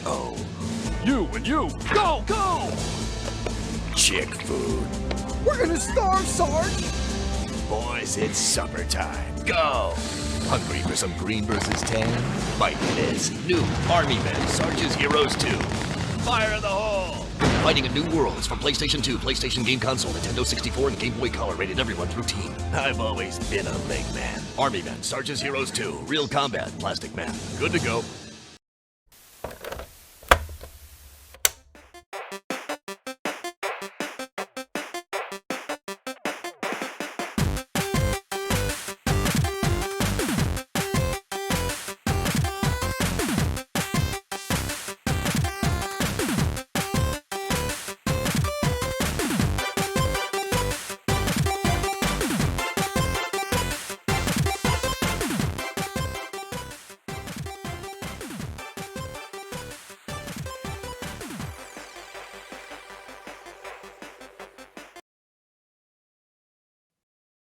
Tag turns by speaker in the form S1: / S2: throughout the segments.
S1: Oh.
S2: You and you. Go, go!
S1: Chick food.
S3: We're gonna starve, Sarge!
S1: Boys, it's summertime. Go! Hungry for some green versus tan? Fight this new Army Men Sarge's Heroes 2. Fire in the hole! Fighting in new worlds from PlayStation 2, PlayStation Game Console, Nintendo 64, and Game Boy Color. Rated everyone through teen. I've always been a leg man. Army Men Sarge's Heroes 2. Real combat, plastic man. Good to go.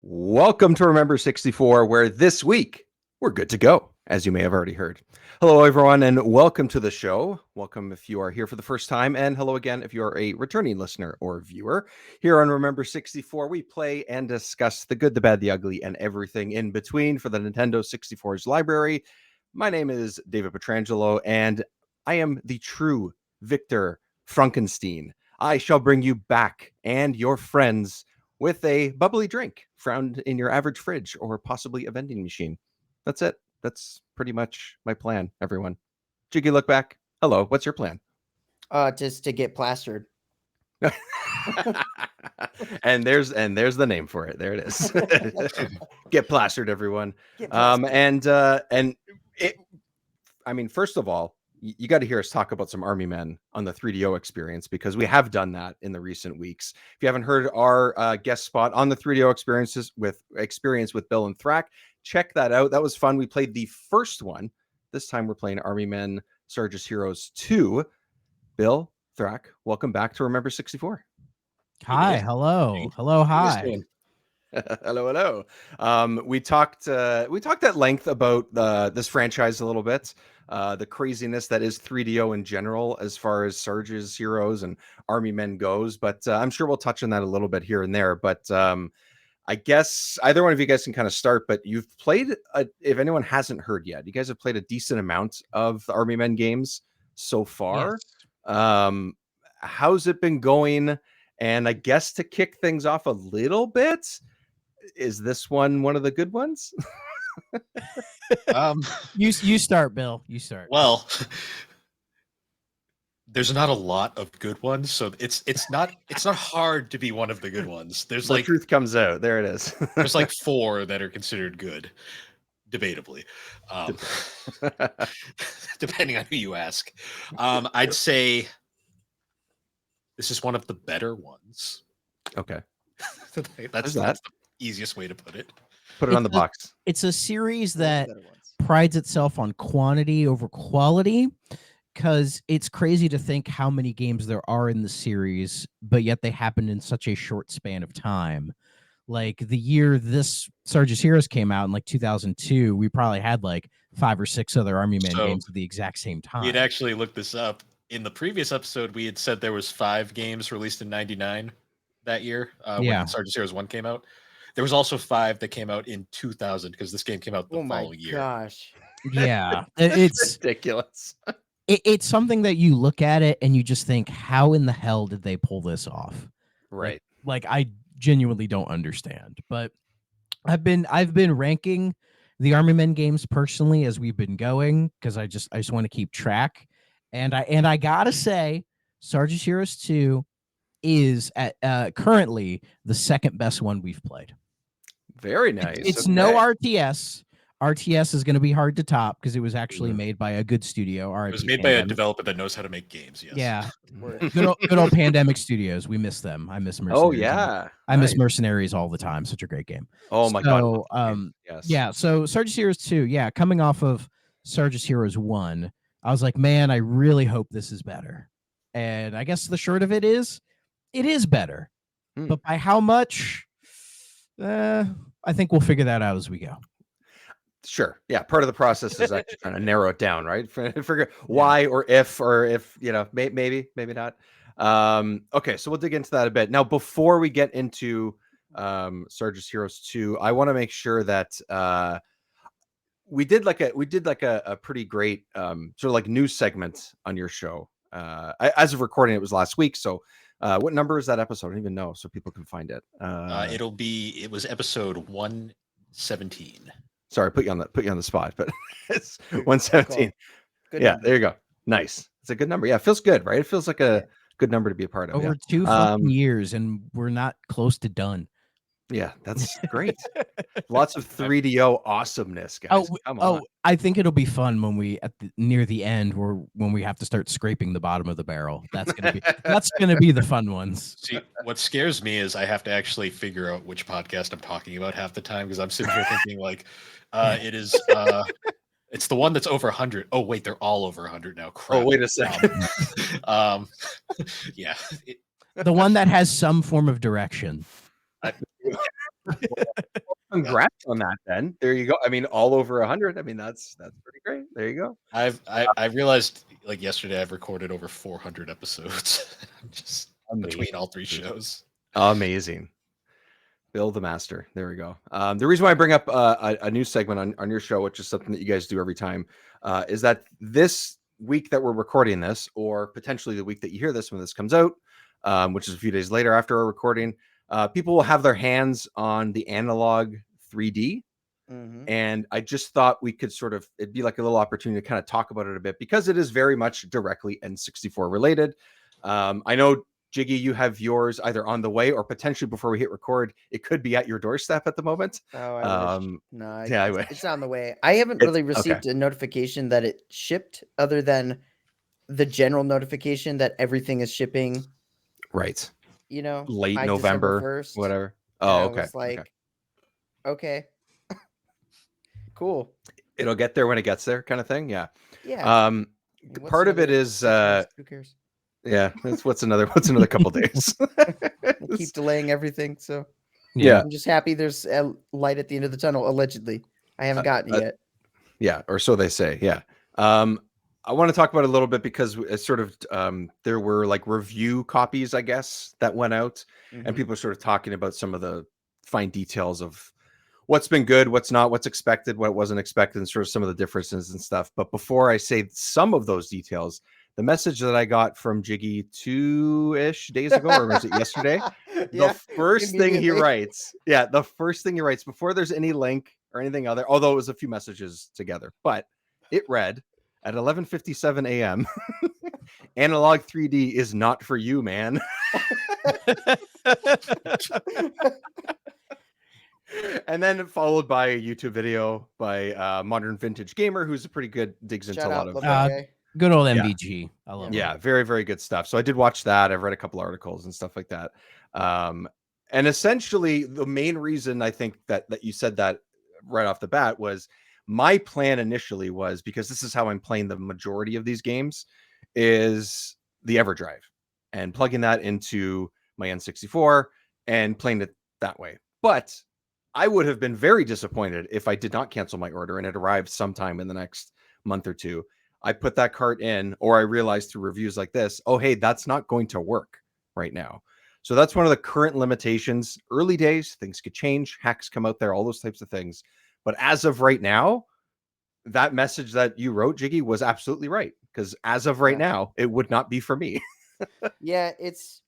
S3: Welcome to Remember 64, where this week we're good to go, as you may have already heard. Hello, everyone, and welcome to the show. Welcome if you are here for the first time, and hello again if you are a returning listener or viewer. Here on Remember 64, we play and discuss the good, the bad, the ugly, and everything in between for the Nintendo 64's library. My name is David Petrangelo, and I am the true Victor Frankenstein. I shall bring you back and your friends with a bubbly drink found in your average fridge or possibly a vending machine. That's it. That's pretty much my plan, everyone. Jiggy, look back. Hello, what's your plan?
S4: Just to get plastered.
S3: and there's the name for it. There it is. Get plastered, everyone.
S4: Get plastered.
S3: First of all, you got to hear us talk about some Army Men on the 3DO experience, because we have done that in the recent weeks. If you haven't heard our guest spot on the 3DO experience with Bill and Thrack, check that out. That was fun. We played the first one. This time we're playing Army Men Sarge's Heroes 2. Bill, Thrack, welcome back to Remember 64.
S5: Hi, hello, hi.
S3: Hello. We talked at length about this franchise a little bit. The craziness that is 3DO in general as far as Sarge's Heroes and Army Men goes, but I'm sure we'll touch on that a little bit here and there. But I guess either one of you guys can kind of start, but you've played, if anyone hasn't heard yet, you guys have played a decent amount of the Army Men games so far. Yes. How's it been going? And I guess to kick things off a little bit, is this one of the good ones?
S5: You start, Bill. You start.
S6: Well, there's not a lot of good ones, so it's not hard to be one of the good ones. There's
S3: the truth comes out. There it is.
S6: There's like 4 that are considered good, debatably, depending on who you ask. I'd say this is one of the better ones.
S3: Okay,
S6: that's the easiest way to put it.
S3: Put it on the box.
S5: It's a series that prides itself on quantity over quality, because it's crazy to think how many games there are in the series, but yet they happened in such a short span of time. Like the year this Sarge's Heroes came out in like 2002, we probably had like 5 or 6 other Army Men games at the exact same time.
S6: We had actually looked this up. In the previous episode, we had said there was 5 games released in 99 that year when Sarge's Heroes 1 came out. There was also 5 that came out in 2000, because this game came out the following year.
S4: Oh my gosh.
S5: Yeah, it's
S3: ridiculous.
S5: It's something that you look at it and you just think, how in the hell did they pull this off?
S3: Right.
S5: Like I genuinely don't understand. But I've been ranking the Army Men games personally as we've been going, because I just want to keep track. And I gotta say, Sarge's Heroes 2 is at currently the second best one we've played.
S3: Very nice.
S5: It's no RTS. RTS is going to be hard to top because it was actually made by a good studio.
S6: It was made by a developer that knows how to make games. Yes.
S5: Yeah. Good old Pandemic Studios. We miss them. I miss Mercenaries.
S3: Oh yeah.
S5: I miss Mercenaries all the time. Such a great game.
S3: Oh my god.
S5: Yes. Yeah. So Sarge's Heroes 2. Yeah. Coming off of Sarge's Heroes 1, I was like, man, I really hope this is better. And I guess the short of it is better. But by how much? I think we'll figure that out as we go.
S3: Sure. Yeah. Part of the process is actually trying to narrow it down, right? Figure why or if maybe not. Okay, so we'll dig into that a bit. Now, before we get into Sarge's Heroes 2, I want to make sure that we did like a pretty great sort of like news segment on your show. As of recording, it was last week. So what number is that episode? I don't even know, so people can find it.
S6: It was episode 117.
S3: Sorry, put you on the spot, but it's 117.
S4: Good
S3: Yeah,
S4: number.
S3: there you go. Nice. It's a good number. Yeah, it feels good, right? It feels like a good number to be a part of.
S5: Over 2 fucking years, and we're not close to done.
S3: Yeah, that's great. Lots of 3DO awesomeness, guys. Come on.
S5: I think it'll be fun when we near the end, when we have to start scraping the bottom of the barrel. That's gonna be the fun ones.
S6: See, what scares me is I have to actually figure out which podcast I'm talking about half the time because I'm sitting here thinking like, it is. It's the one that's over 100. Oh wait, they're all over 100 now. Crap.
S3: Oh wait a second.
S6: Yeah.
S3: The
S5: one that has some form of direction.
S3: Congrats on that, then. There you go. I mean, all over 100. I mean, that's pretty great. There you go.
S6: I realized like yesterday I've recorded over 400 episodes just between all 3 shows.
S3: Amazing. Bill the Master. There we go. The reason why I bring up a new segment on your show, which is something that you guys do every time, is that this week that we're recording this, or potentially the week that you hear this when this comes out, which is a few days later after our recording, people will have their hands on the analog 3D. Mm-hmm. And I just thought we could it'd be like a little opportunity to kind of talk about it a bit because it is very much directly N64 related. I know, Jiggy, you have yours either on the way or potentially before we hit record. It could be at your doorstep at the moment.
S4: Oh, I wish. No,
S3: I wish.
S4: It's on the way. I haven't really received a notification that it shipped other than the general notification that everything is shipping.
S3: Right.
S4: You know,
S3: late November, 1st, whatever. Oh, okay.
S4: I was like, okay. Cool.
S3: It'll get there when it gets there, kind of thing. Yeah.
S4: Yeah.
S3: Part of it is
S4: who cares?
S3: Yeah, what's another couple days.
S4: They keep delaying everything, so
S3: yeah.
S4: I'm just happy there's a light at the end of the tunnel. Allegedly, I haven't gotten it yet.
S3: Yeah, or so they say. Yeah. I want to talk about it a little bit because it's sort of there were like review copies, I guess, that went out, and people are sort of talking about some of the fine details of what's been good, what's not, what's expected, what wasn't expected, and sort of some of the differences and stuff. But before I say some of those details, the message that I got from Jiggy 2-ish days ago, or was it yesterday? The first thing he writes, before there's any link or anything other, although it was a few messages together, but it read at 11:57 a.m. Analog 3D is not for you, man. And then followed by a YouTube video by Modern Vintage Gamer, who's a pretty good, digs into a lot of
S5: good old MVG. I love it.
S3: Yeah, very, very good stuff. So I did watch that. I've read a couple articles and stuff like that. And essentially, the main reason I think that you said that right off the bat was my plan initially was, because this is how I'm playing the majority of these games, is the EverDrive and plugging that into my N64 and playing it that way. But I would have been very disappointed if I did not cancel my order and it arrived sometime in the next month or two. I put that cart in, or I realized through reviews like this, oh, hey, that's not going to work right now. So that's one of the current limitations. Early days, things could change, hacks come out there, all those types of things. But as of right now, that message that you wrote, Jiggy, was absolutely right. Because as of right now, it would not be for me.
S4: Yeah, it's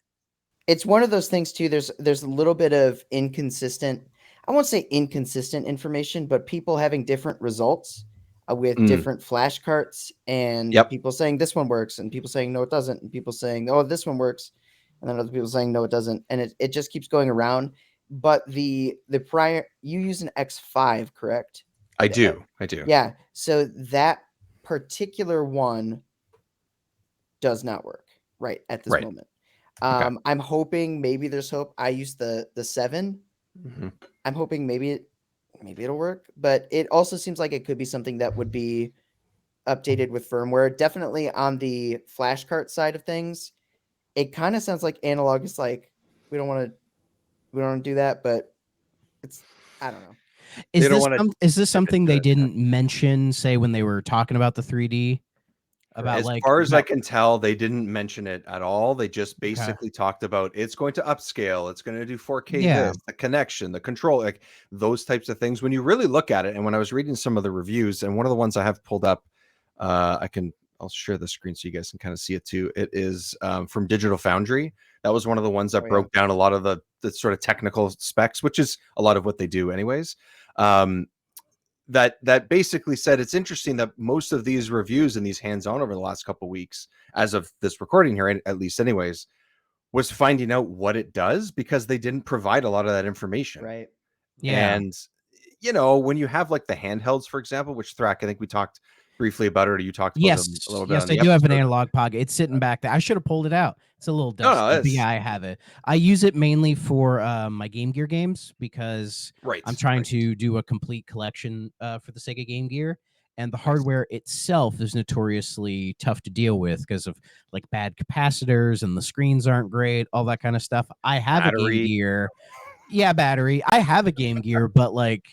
S4: one of those things too. There's a little bit of inconsistent, I won't say inconsistent information, but people having different results with different flash carts, and people saying this one works, and people saying no, it doesn't, and people saying, oh, this one works, and then other people saying no, it doesn't, and it just keeps going around. But the prior, you use an X5, correct?
S3: I do.
S4: Yeah. So that particular one does not work right at this moment. I'm hoping maybe there's hope. I used the 7. I'm hoping maybe it'll work, but it also seems like it could be something that would be updated with firmware. Definitely on the flash cart side of things, it kind of sounds like analog is like, we don't want to do that, but it's, I don't know.
S5: Is
S3: They don't
S5: this
S3: wanna
S5: is this
S3: tip it
S5: something
S3: to
S5: they
S3: it.
S5: didn't mention, say, when they were talking about the 3D? About
S3: As
S5: like
S3: far as I
S5: about
S3: can tell, they didn't mention it at all. They just
S5: okay.
S3: basically talked about it's going to upscale, it's going to do 4K
S5: Yeah.
S3: this, the connection, the control, like those types of things. When you really look at it, and when I was reading some of the reviews, and one of the ones I have pulled up, I'll share the screen so you guys can kind of see it too. It is from Digital Foundry. That was one of the ones that broke down a lot of the sort of technical specs, which is a lot of what they do anyways. That basically said it's interesting that most of these reviews and these hands-on over the last couple of weeks, as of this recording here, at least anyways, was finding out what it does because they didn't provide a lot of that information.
S4: Right.
S5: Yeah.
S3: And when you have like the handhelds, for example, which Thrak, I think we talked briefly about it, or you talked about them a little bit
S5: Yes,
S3: on
S5: I
S3: the
S5: do have an
S3: episode.
S5: analog pocket. It's sitting back there. I should have pulled it out. It's a little
S3: No,
S5: dusty, but
S3: it's
S5: yeah, I have it. I use it mainly for my Game Gear games because
S3: right.
S5: I'm trying
S3: right.
S5: to do a complete collection for the Sega Game Gear, and the
S3: Nice.
S5: hardware itself is notoriously tough to deal with because of like bad capacitors and the screens aren't great, all that kind of stuff. I have a Game
S3: Battery.
S5: Gear. Yeah, battery. I have a Game Gear, but like,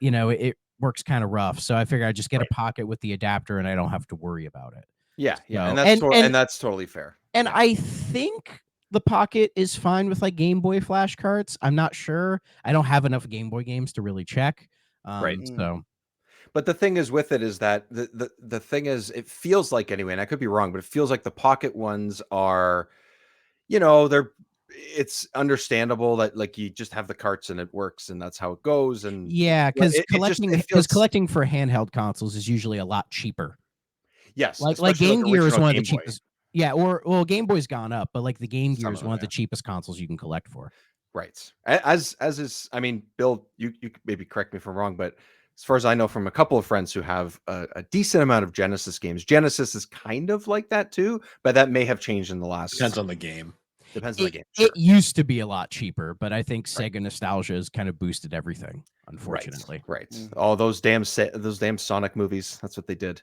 S5: it works kind of rough. So I figure I just get a pocket with the adapter and I don't have to worry about it.
S3: Yeah,
S5: So,
S3: and that's totally fair.
S5: And
S3: Yeah.
S5: I think the pocket is fine with like Game Boy flash cards. I'm not sure. I don't have enough Game Boy games to really check.
S3: Right.
S5: So
S3: But the thing is with it is that the thing is, it feels like, anyway, and I could be wrong, but it feels like the pocket ones are, it's understandable that like you just have the carts and it works and that's how it goes. And
S5: yeah, because
S3: it feels,
S5: collecting for handheld consoles is usually a lot cheaper.
S3: yes,
S5: Like
S3: especially
S5: Game
S3: like
S5: Gear is
S3: original
S5: one of the
S3: Game Boy.
S5: cheapest. Yeah, or Game Boy's gone up, but like the Game Gear
S3: Some
S5: is
S3: of
S5: one
S3: them,
S5: of the cheapest consoles you can collect for.
S3: Right. As is, I mean, Bill, you maybe correct me if I'm wrong, but as far as I know from a couple of friends who have a decent amount of Genesis games, Genesis is kind of like that too, but that may have changed in the last.
S6: Depends on the game.
S3: Depends on the game. Sure.
S5: It used to be a lot cheaper, but I think Sega nostalgia has kind of boosted everything, unfortunately.
S3: Right. All those damn Sonic movies. That's what they did.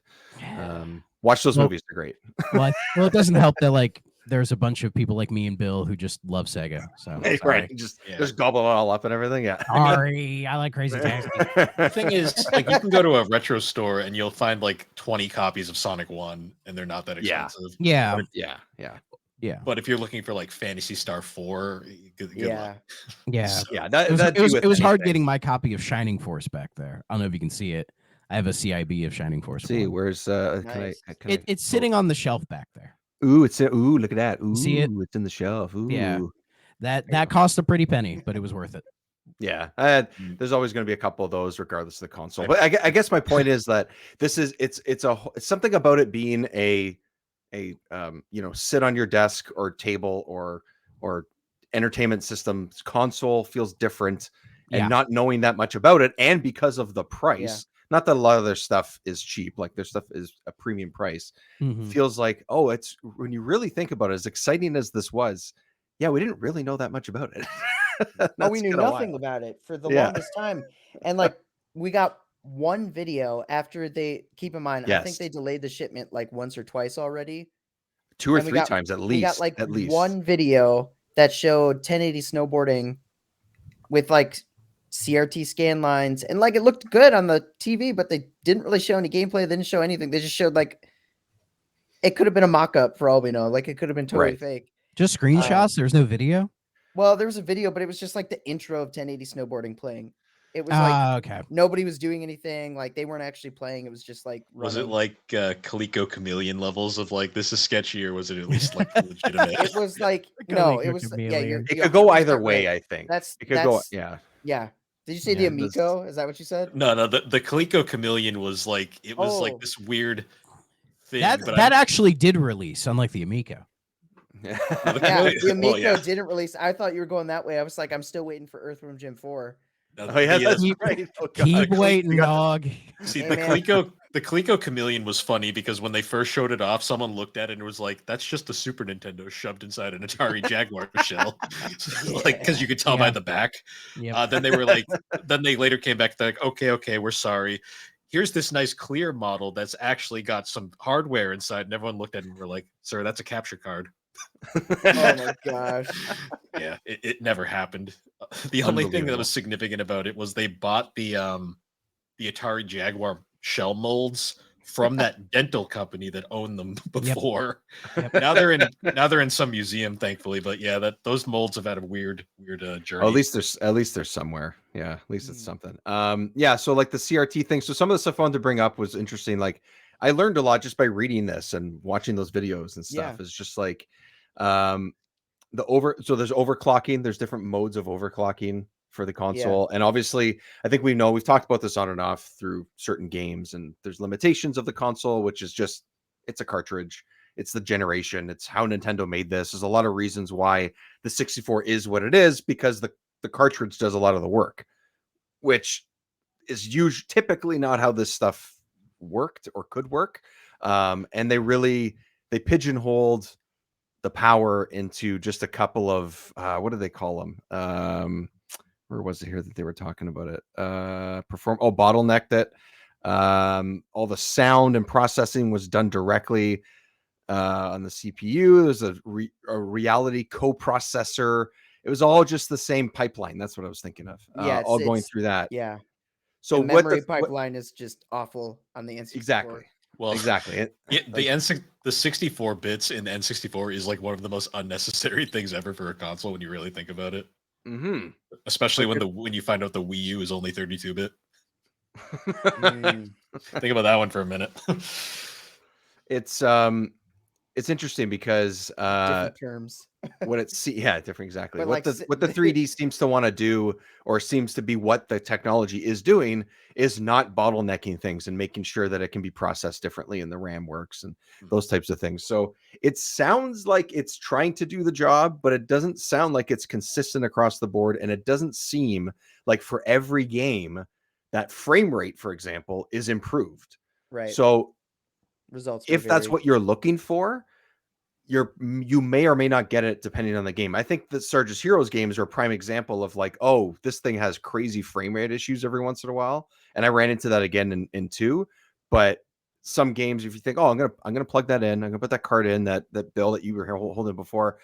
S3: Watch those movies. They're great.
S5: Well, it doesn't help that like there's a bunch of people like me and Bill who just love Sega. So
S3: right, just gobble it all up and everything. Yeah.
S5: Sorry, I like Crazy Taxi.
S6: The thing is, like, you can go to a retro store and you'll find like 20 copies of Sonic 1, and they're not that expensive.
S5: Yeah.
S3: Yeah.
S6: But if you're looking for like Phantasy Star 4, good luck.
S5: Yeah.
S6: So,
S3: Yeah.
S5: It was hard getting my copy of Shining Force back there. I don't know if you can see it. I have a CIB of Shining Force.
S3: See, where's
S4: Nice.
S5: It's sitting on the shelf back there.
S3: Ooh, look at that. Ooh,
S5: see it?
S3: It's in the shelf. Ooh.
S5: Yeah. That cost a pretty penny, but it was worth it.
S3: Yeah, there's always going to be a couple of those, regardless of the console. But I guess my point is that it's something about it being a sit on your desk or table or entertainment system console feels different, and not knowing that much about it, and because of the price. Not that a lot of their stuff is cheap, like their stuff is a premium price. Feels like, it's when you really think about it, as exciting as this was, we didn't really know that much about it.
S4: We knew nothing about it for the longest time. And like we got one video after they, keep in mind, I think they delayed the shipment like once or twice already.
S3: 2 or 3 times at least.
S4: We got like
S3: at least
S4: one video that showed 1080 snowboarding with like CRT scan lines, and like it looked good on the TV, but they didn't really show any gameplay. They didn't show anything. They just showed like it could have been a mock-up for all we know. Like it could have been totally fake.
S5: Just screenshots. There's no video.
S4: Well, there was a video, but it was just like the intro of 1080 snowboarding playing. It was like nobody was doing anything. Like they weren't actually playing. It was just like
S6: was it like Coleco Chameleon levels of like this is sketchy, or was it at least like legitimate?
S4: It was like no, it was
S3: it could go either way. I think it could go.
S4: Yeah. Did you say the Amico? Is that what you said?
S6: No. The Coleco Chameleon was like like this weird thing.
S5: That actually did release, unlike the Amico.
S4: The Amico didn't release. I thought you were going that way. I was like, I'm still waiting for Earthworm Jim 4.
S3: That's right.
S5: Keep waiting, dog.
S6: See, the Coleco Chameleon was funny because when they first showed it off, someone looked at it and was like, "That's just the Super Nintendo shoved inside an Atari Jaguar shell," like because you could tell by the back. Then they were like, then they later came back. They're like, "Okay, we're sorry. Here's this nice clear model that's actually got some hardware inside." And everyone looked at it and were like, "Sir, that's a capture card."
S4: Oh my gosh.
S6: Yeah, it never happened. The only thing that was significant about it was they bought the Atari Jaguar shell molds from that dental company that owned them before.
S5: Yep.
S6: Now they're in some museum, thankfully. But yeah, those molds have had a weird journey.
S3: Oh, at least there's somewhere. Yeah, at least it's something. Yeah. So like the CRT thing. So some of the stuff I wanted to bring up was interesting. Like I learned a lot just by reading this and watching those videos and stuff. It's just like so there's overclocking. There's different modes of overclocking for the console. And obviously, I think we've talked about this on and off through certain games, and there's limitations of the console, which is just, it's a cartridge. It's the generation. It's how Nintendo made this. There's a lot of reasons why the 64 is what it is, because the cartridge does a lot of the work, which is typically not how this stuff worked or could work. And they pigeonholed the power into just a couple of what do they call them? Where was it here that they were talking about it? Bottlenecked it. All the sound and processing was done directly on the CPU. There's a reality coprocessor. It was all just the same pipeline. That's what I was thinking of. All going through that.
S4: Yeah.
S3: So
S4: the memory pipeline is just awful on the N64.
S3: Exactly. Well, exactly.
S6: The 64 bits in the N64 is like one of the most unnecessary things ever for a console when you really think about it.
S3: Mm-hmm.
S6: Especially when you find out the Wii U is only 32-bit. Think about that one for a minute.
S3: It's interesting because
S4: different terms.
S3: Different, exactly. But what the 3D seems to want to do, or seems to be what the technology is doing, is not bottlenecking things and making sure that it can be processed differently and the RAM works and those types of things. So it sounds like it's trying to do the job, but it doesn't sound like it's consistent across the board, and it doesn't seem like for every game that frame rate, for example, is improved.
S4: Right.
S3: So
S4: results,
S3: if that's what you're looking for, you may or may not get it depending on the game. I think the Sarge's Heroes games are a prime example of like, oh, this thing has crazy frame rate issues every once in a while, and I ran into that again in 2. But some games, if you think, oh, I'm gonna plug that in, I'm gonna put that card in, that bill that you were holding before,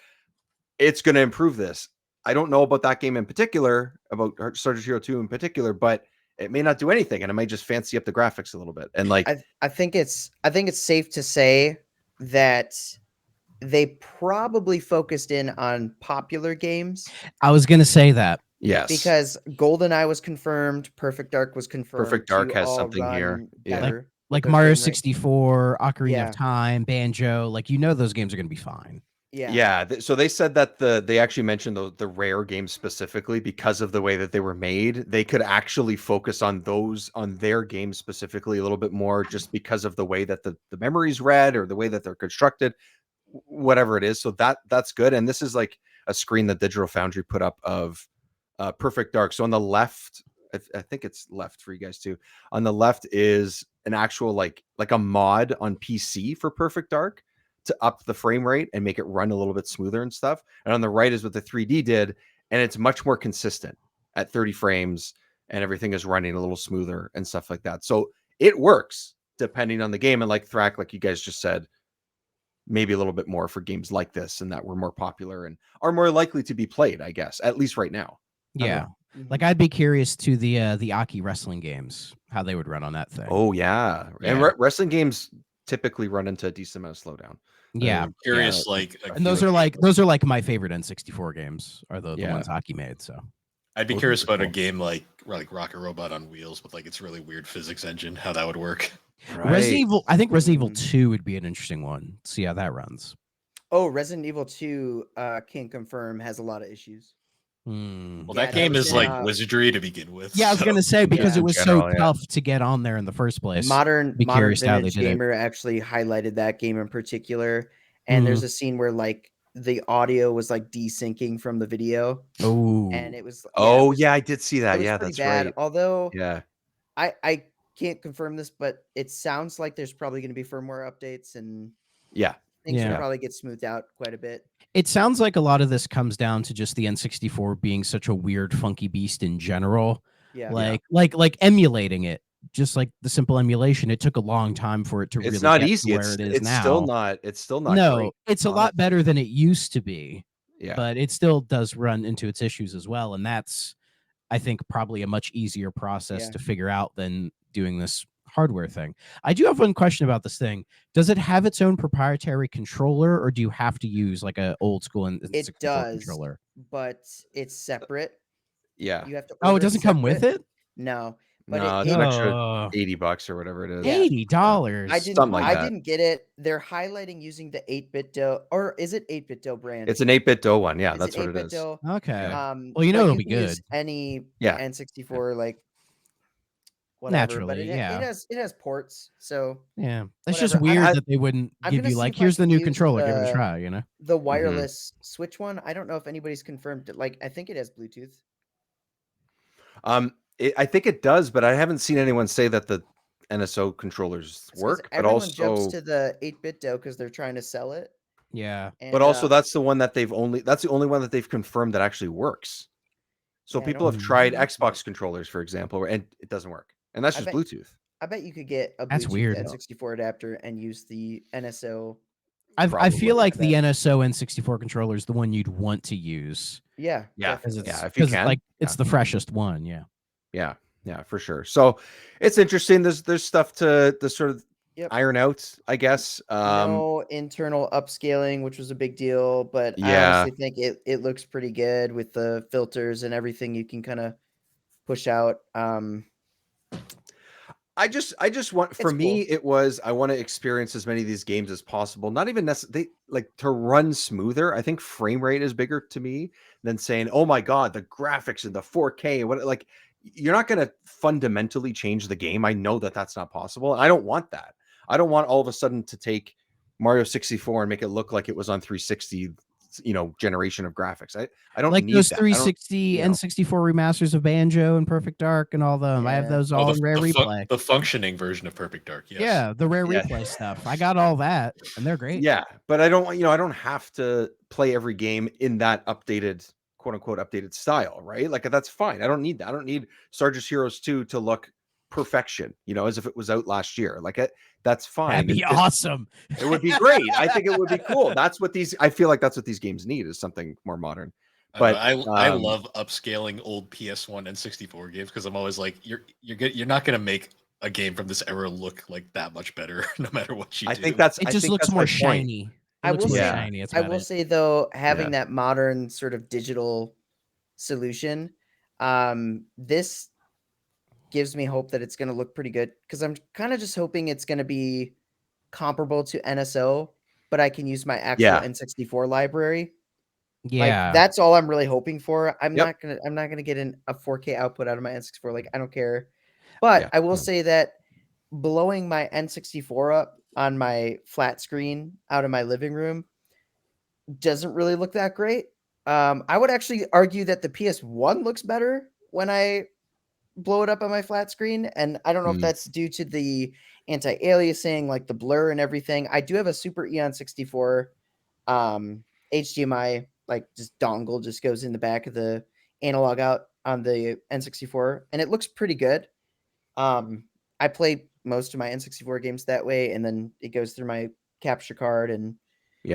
S3: it's gonna improve this. I don't know about that game in particular, about Sarge's Hero 2 in particular, but it may not do anything, and it might just fancy up the graphics a little bit. And like,
S4: I think it's safe to say that they probably focused in on popular games.
S5: I was going to say that.
S3: Yes.
S4: Because GoldenEye was confirmed, Perfect Dark was confirmed.
S3: Perfect Dark has something here.
S4: Yeah.
S5: Like Mario 64, Ocarina of Time, Banjo, like, those games are going to be fine.
S4: Yeah.
S3: So they said that they actually mentioned the rare games specifically because of the way that they were made. They could actually focus on their games specifically a little bit more, just because of the way that the memory's read or the way that they're constructed, whatever it is. So that's good. And this is like a screen that Digital Foundry put up of Perfect Dark. So on the left, I think it's left for you guys too. On the left is an actual like a mod on PC for Perfect Dark to up the frame rate and make it run a little bit smoother and stuff. And on the right is what the 3D did, and it's much more consistent at 30 frames, and everything is running a little smoother and stuff like that. So it works depending on the game. And like Thrak, like you guys just said, maybe a little bit more for games like this and that were more popular and are more likely to be played, I guess, at least right now.
S5: Yeah. Like, I'd be curious to the Aki wrestling games, how they would run on that thing.
S3: Oh yeah. And wrestling games typically run into a decent amount of slowdown.
S5: Yeah.
S6: I'm curious,
S5: and those are like my favorite N64 games are the ones Aki made. So
S6: I'd be curious about a game like Rocket Robot on wheels with like its really weird physics engine, how that would work.
S5: Right. I think Resident Evil 2 would be an interesting one. See how that runs.
S4: Oh, Resident Evil 2 can't confirm, has a lot of issues.
S6: Well, that game is like wizardry to begin with.
S5: Yeah, I was gonna say, because it was so tough to get on there in the first place.
S4: Modern Vintage Gamer actually highlighted that game in particular, and there's a scene where like the audio was like desyncing from the video.
S5: Oh,
S4: and it was.
S3: I did see that. Yeah, that's
S4: bad.
S3: right.
S4: Although,
S3: yeah,
S4: I can't confirm this, but it sounds like there's probably going to be firmware updates and things will probably get smoothed out quite a bit.
S5: It sounds like a lot of this comes down to just the N64 being such a weird, funky beast in general.
S4: Yeah.
S5: Like emulating it just like the simple emulation, it took a long time for it to really
S3: It's not
S5: get
S3: easy.
S5: to where it is
S3: It's
S5: now.
S3: still not
S5: No,
S3: great,
S5: it's a lot better than it used to be.
S3: Yeah.
S5: But it still does run into its issues as well. And that's, I think, probably a much easier process to figure out than doing this hardware thing. I do have one question about this thing. Does it have its own proprietary controller, or do you have to use like an old school
S4: it does controller? But it's separate.
S3: Yeah.
S4: You have to.
S5: Oh, it doesn't come with it?
S4: No. But
S3: no, it's an extra $80 or whatever it is.
S5: $80.
S4: I didn't get it. They're highlighting using the 8-bit dough, or is it 8-bit dough brand?
S3: It's an 8-bit dough one. Yeah, that's what it is.
S4: Dough?
S5: Okay.
S3: Yeah.
S5: Well, you know it'll be
S4: can use
S5: good.
S4: any N64 like whatever,
S5: naturally,
S4: but it has ports. So
S5: yeah, it's just weird that they wouldn't give you like, here's the new controller, give it a try. You know,
S4: the wireless Switch one. I don't know if anybody's confirmed it. Like, I think it has Bluetooth.
S3: I think it does, but I haven't seen anyone say that the NSO controllers work. But
S4: everyone
S3: also
S4: jumps to the 8-bit dough because they're trying to sell it.
S5: Yeah,
S3: but also that's the one that that's the only one that they've confirmed that actually works. So people have tried Xbox controllers, for example, and it doesn't work, and that's just Bluetooth.
S4: I bet you could get a
S5: That's
S4: Bluetooth
S5: weird.
S4: N64 adapter and use the NSO.
S5: I feel like the NSO N64 controller is the one you'd want to use.
S4: Yeah,
S5: because
S3: if you can,
S5: like it's the freshest one.
S3: Yeah, for sure. So it's interesting. There's stuff to sort of iron out, I guess.
S4: No internal upscaling, which was a big deal, but I honestly think it looks pretty good with the filters and everything you can kind of push out.
S3: I just want, for me, it was, I want to experience as many of these games as possible. Not even necessarily like to run smoother. I think frame rate is bigger to me than saying, oh my God, the graphics and the 4K. What, like, you're not going to fundamentally change the game. I know that that's not possible. I don't want that. I don't want all of a sudden to take Mario 64 and make it look like it was on 360, generation of graphics. I don't
S5: like
S3: need
S5: those
S3: that.
S5: 360 N64 remasters of Banjo and Perfect Dark and all them. I have those all in rare replay.
S6: The functioning version of Perfect Dark. Yes.
S5: Yeah, the rare replay stuff. I got all that, and they're great.
S3: Yeah, but I don't, I don't have to play every game in that updated, quote unquote, updated style, right? Like, that's fine. I don't need that. I don't need Sarge's Heroes 2 to look perfection, as if it was out last year. Like, that's fine.
S5: That'd be awesome.
S3: It would be great. I think it would be cool. I feel like that's what these games need, is something more modern. But
S6: I love upscaling old PS1 and 64 games, because I'm always like, you're not going to make a game from this era look like that much better, no matter what you do.
S3: I think it
S5: just looks more shiny.
S4: I will say though, having that modern sort of digital solution, this gives me hope that it's going to look pretty good, because I'm kind of just hoping it's going to be comparable to NSO, but I can use my actual N64 library.
S5: Yeah,
S4: like, that's all I'm really hoping for. I'm not gonna get a 4K output out of my N64. Like, I don't care. But I will say that blowing my N64 up on my flat screen out of my living room doesn't really look that great. I would actually argue that the PS1 looks better when I blow it up on my flat screen, and I don't know if that's due to the anti-aliasing, like the blur and everything. I do have a Super Eon 64 HDMI, like, just dongle, just goes in the back of the analog out on the N64, and it looks pretty good. I play most of my N64 games that way, and then it goes through my capture card, and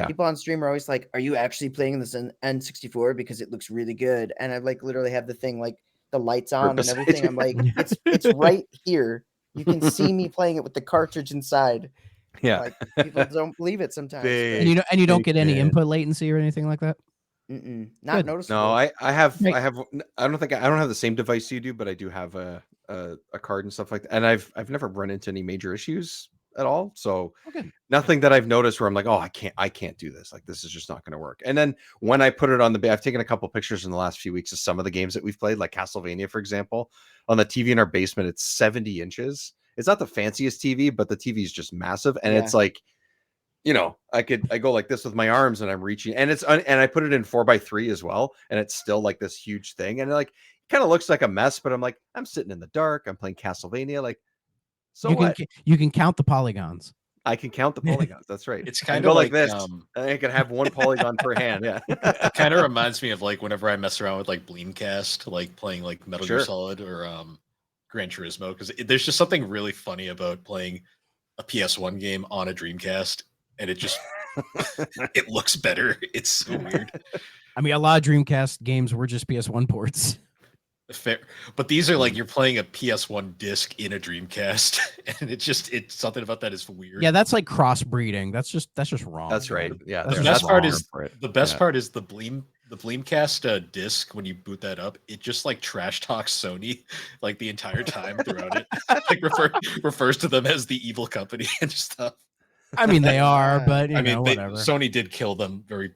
S4: people on stream are always like, are you actually playing this in N64 because it looks really good? And I like literally have the thing, like, the lights on and everything. I'm like, it's right here. You can see me playing it with the cartridge inside.
S3: Yeah,
S4: like, people don't believe it sometimes.
S5: And you don't get any input latency or anything like that.
S4: Not noticeable.
S3: No, I have I don't have the same device you do, but I do have a card and stuff like that, and I've never run into any major issues at all. So nothing that I've noticed where I'm like, oh, I can't do this. Like, this is just not going to work. And then when I put it on I've taken a couple pictures in the last few weeks of some of the games that we've played, like Castlevania, for example, on the TV in our basement. It's 70 inches. It's not the fanciest TV, but the TV is just massive, and it's like, I go like this with my arms, and I'm reaching, and and I put it in 4x3 as well, and it's still like this huge thing, and it kind of looks like a mess, but I'm like, I'm sitting in the dark, I'm playing Castlevania, like, so
S5: you can count the polygons.
S3: I can count the polygons. That's right.
S6: It's kind of
S3: like this. I can have one polygon per hand. Yeah.
S6: It kind of reminds me of, like, whenever I mess around with, like, Bleamcast, like playing like Metal Gear Solid or Gran Turismo because there's just something really funny about playing a PS1 game on a Dreamcast, and it just it looks better. It's so weird.
S5: I mean, a lot of Dreamcast games were just PS1 ports.
S6: Fair, but these are like you're playing a PS1 disc in a Dreamcast, and it's something about that is weird.
S5: Yeah, that's like crossbreeding. That's just wrong.
S3: That's right. Yeah,
S6: The best part is the Bleemcast disc. When you boot that up, it just like trash talks Sony like the entire time throughout it. Like refers to them as the evil company and stuff.
S5: I mean, they are, but whatever.
S6: Sony did kill them very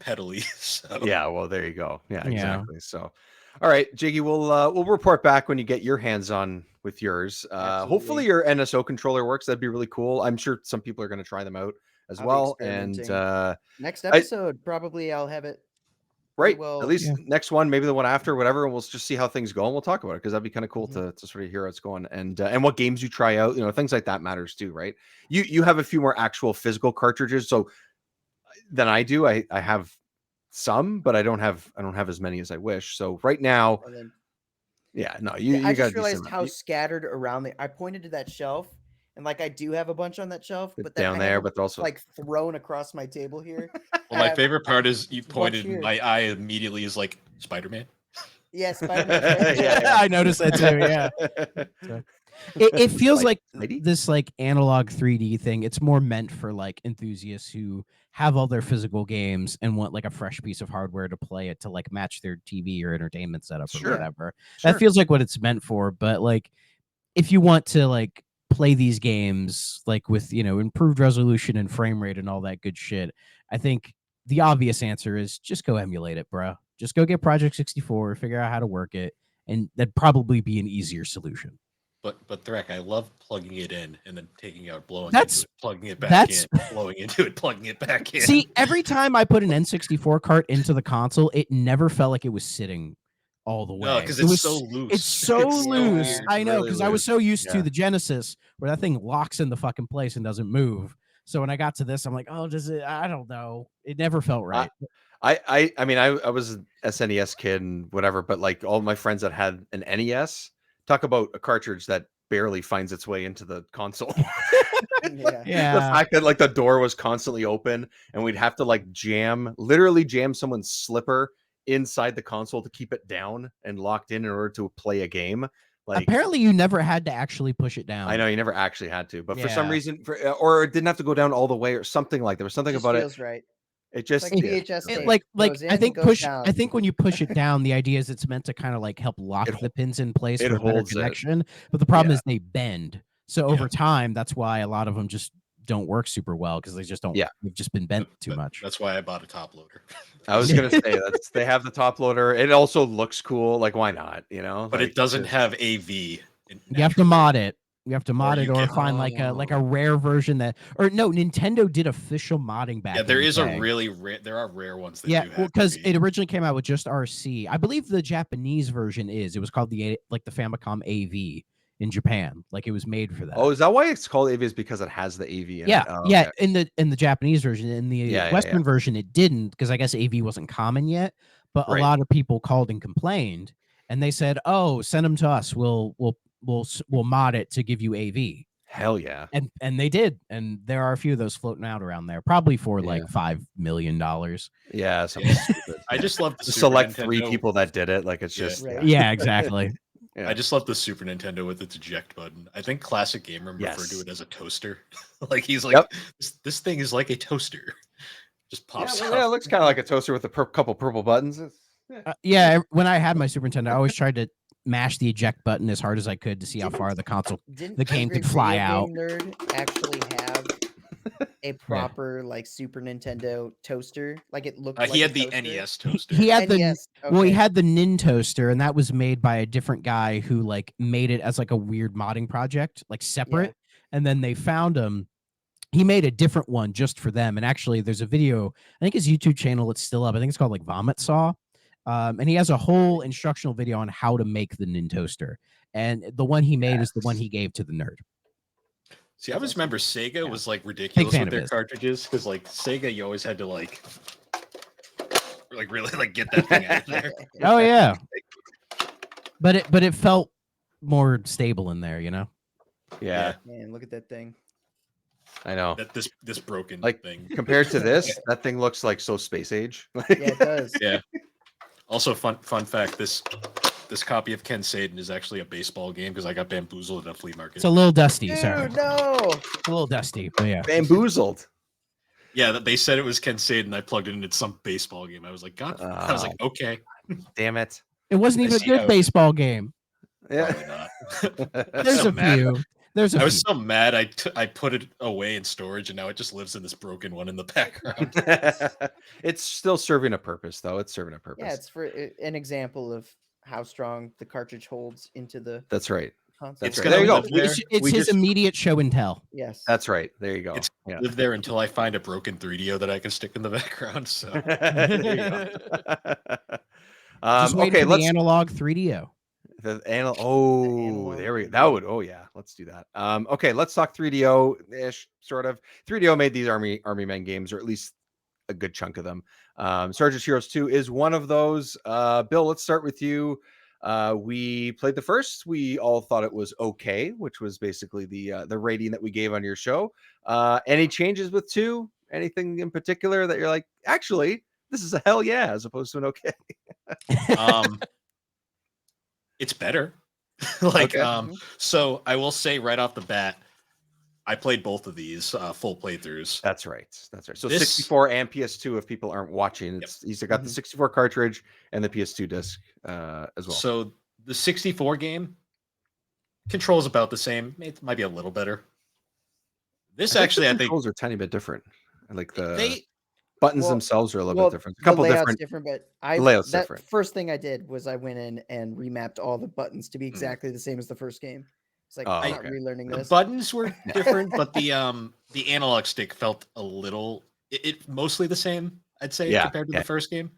S6: pettily. So.
S3: Yeah, well, there you go. Yeah, exactly. So, all right, Jiggy, we'll report back when you get your hands on with yours. Hopefully your NSO controller works. That'd be really cool. I'm sure some people are going to try them out as well. And
S4: next episode, probably I'll have it.
S3: Right. At least next one, maybe the one after, whatever. And we'll just see how things go and we'll talk about it because that'd be kind of cool to sort of hear how it's going and what games you try out. Things like that matters too, right? You have a few more actual physical cartridges so than I do. I have some, but I don't have as many as I wish. So right now, I
S4: just realized how scattered around I pointed to that shelf. And like I do have a bunch on that shelf, but
S3: down there, but also
S4: like thrown across my table here.
S6: Well, my favorite part is you pointed, and my eye immediately is like Spider-Man.
S4: Yeah, Spider-Man.
S5: I noticed that too. Yeah, so, it feels like this like analog 3D thing. It's more meant for like enthusiasts who have all their physical games and want like a fresh piece of hardware to play it to like match their TV or entertainment setup or whatever. That feels like what it's meant for. But like, if you want to like play these games like with improved resolution and frame rate and all that good shit, I think the obvious answer is just go emulate it, bro. Just go get Project 64, figure out how to work it, and that'd probably be an easier solution.
S6: But Threk, I love plugging it in and then taking out, blowing into it, plugging it back in, blowing into it, plugging it back in.
S5: See, every time I put an N64 cart into the console, it never felt like it was sitting all the way.
S6: No, because it's so loose.
S5: It's so loose. I know, because I was so used to the Genesis where that thing locks in the fucking place and doesn't move. So when I got to this, I'm like, oh, does it? I don't know. It never felt right.
S3: I mean, I was an SNES kid and whatever, but like all my friends that had an NES, talk about a cartridge that barely finds its way into the console.
S4: Yeah.
S3: The fact that like the door was constantly open and we'd have to like literally jam someone's slipper inside the console to keep it down and locked in order to play a game. Like,
S5: apparently you never had to actually push it down.
S3: I know you never actually had to, but for some reason, or it didn't have to go down all the way or something like there was something about
S4: feels
S3: it.
S4: Right.
S3: It just
S4: like VHS tape.
S5: Like I think
S4: down.
S5: I think when you push it down, the idea is it's meant to kind of like help lock the pins in place for better connection. But the problem is they bend. So over time, that's why a lot of them just don't work super well because they just don't. Yeah, they've just been bent too much.
S6: That's why I bought a top loader.
S3: I was gonna say they have the top loader. It also looks cool. Like why not?
S6: But it doesn't have AV.
S5: You have to mod it. You have to mod it or find like a rare version Nintendo did official modding back.
S6: Yeah, there is a really rare. There are rare ones that do have
S5: because it originally came out with just RC. I believe the Japanese version it was called the Famicom AV in Japan. Like it was made for that.
S3: Oh, is that why it's called AV? Is because it has the AV in
S5: it?
S3: Oh,
S5: yeah. Okay. In the Japanese version, in the Western version, it didn't because I guess AV wasn't common yet. But a lot of people called and complained, and they said, "Oh, send them to us. We'll mod it to give you AV."
S3: Hell yeah.
S5: And they did. And there are a few of those floating out around there, probably for like $5 million.
S3: Yeah. Something stupid.
S6: I just love the
S3: select 3 people that did it. Like it's just.
S5: Yeah, exactly.
S6: I just love the Super Nintendo with its eject button. I think Classic Gamer referred to it as a toaster. Like he's like, this thing is like a toaster. Just pops up.
S3: Yeah, it looks kind of like a toaster with a couple purple buttons.
S5: When I had my Super Nintendo, I always tried to mash the eject button as hard as I could to see how far the game could fly out.
S4: Nerd actually have a proper like Super Nintendo toaster? Like it looked.
S6: He had the NES toaster.
S5: He had he had the Nin toaster, and that was made by a different guy who like made it as like a weird modding project, like separate. And then they found him. He made a different one just for them. And actually, there's a video. I think his YouTube channel. It's still up. I think it's called like Vomit Saw. And he has a whole instructional video on how to make the Nin toaster. And the one he made is the one he gave to the nerd.
S6: See, I always remember Sega was like ridiculous with their cartridges because like Sega, you always had to like really like get that thing out of there.
S5: Oh yeah. But it felt more stable in there,
S3: Yeah,
S4: Man, look at that thing.
S3: I know.
S6: That this broken
S3: Like
S6: thing.
S3: compared to this, that thing looks like so space age.
S4: Yeah, it does.
S6: Yeah. Also, fun fact: this copy of Ken Saden is actually a baseball game because I got bamboozled at a flea market.
S5: It's a little dusty,
S4: Dude,
S5: sorry.
S4: no.
S5: It's a little dusty, but yeah.
S3: Bamboozled.
S6: Yeah, they said it was Ken Saden. I plugged it into some baseball game. I was like, God. I was like, okay.
S3: Damn it.
S5: It wasn't even a good baseball game.
S3: Yeah.
S6: Probably not.
S5: There's
S6: so
S5: a
S6: mad.
S5: few. There's a
S6: I
S5: few.
S6: was so mad. I put it away in storage, and now it just lives in this broken one in the background.
S3: It's still serving a purpose, though. It's serving a purpose.
S4: Yeah, it's for an example of how strong the cartridge holds into the
S3: That's right.
S4: console.
S3: That's right. There you go.
S5: It's his immediate show and tell.
S4: Yes.
S3: That's right. There you go.
S6: It's
S3: Yeah.
S6: live there until I find a broken 3DO that I can stick in the background. So
S3: There you go.
S5: Just wait
S3: Okay,
S5: for
S3: let's
S5: the analog 3DO.
S3: there we that would let's do that. Okay, let's talk 3DO-ish, sort of. 3DO made these Army Men games, or at least a good chunk of them. Sarge's Heroes 2 is one of those. Bill, let's start with you. We played the first. We all thought it was okay, which was basically the rating that we gave on your show. Any changes with 2? Anything in particular that you're like, actually, this is a hell yeah, as opposed to an okay?
S6: It's better. So I will say right off the bat, I played both of these full playthroughs.
S3: That's right. So 64 and PS2, if people aren't watching, he's got the 64 cartridge and the PS2 disc as well.
S6: So the 64 game controls about the same. It might be a little better. This I think
S3: controls are a tiny bit different. Like the buttons themselves are a little bit different. A couple
S4: different,
S3: but
S4: the
S3: layout's
S4: that
S3: different.
S4: First thing I did was I went in and remapped all the buttons to be exactly the same as the first game. It's like I'm not relearning this.
S6: The buttons were different, but the analog stick felt a little it mostly the same, I'd say, compared to the first game.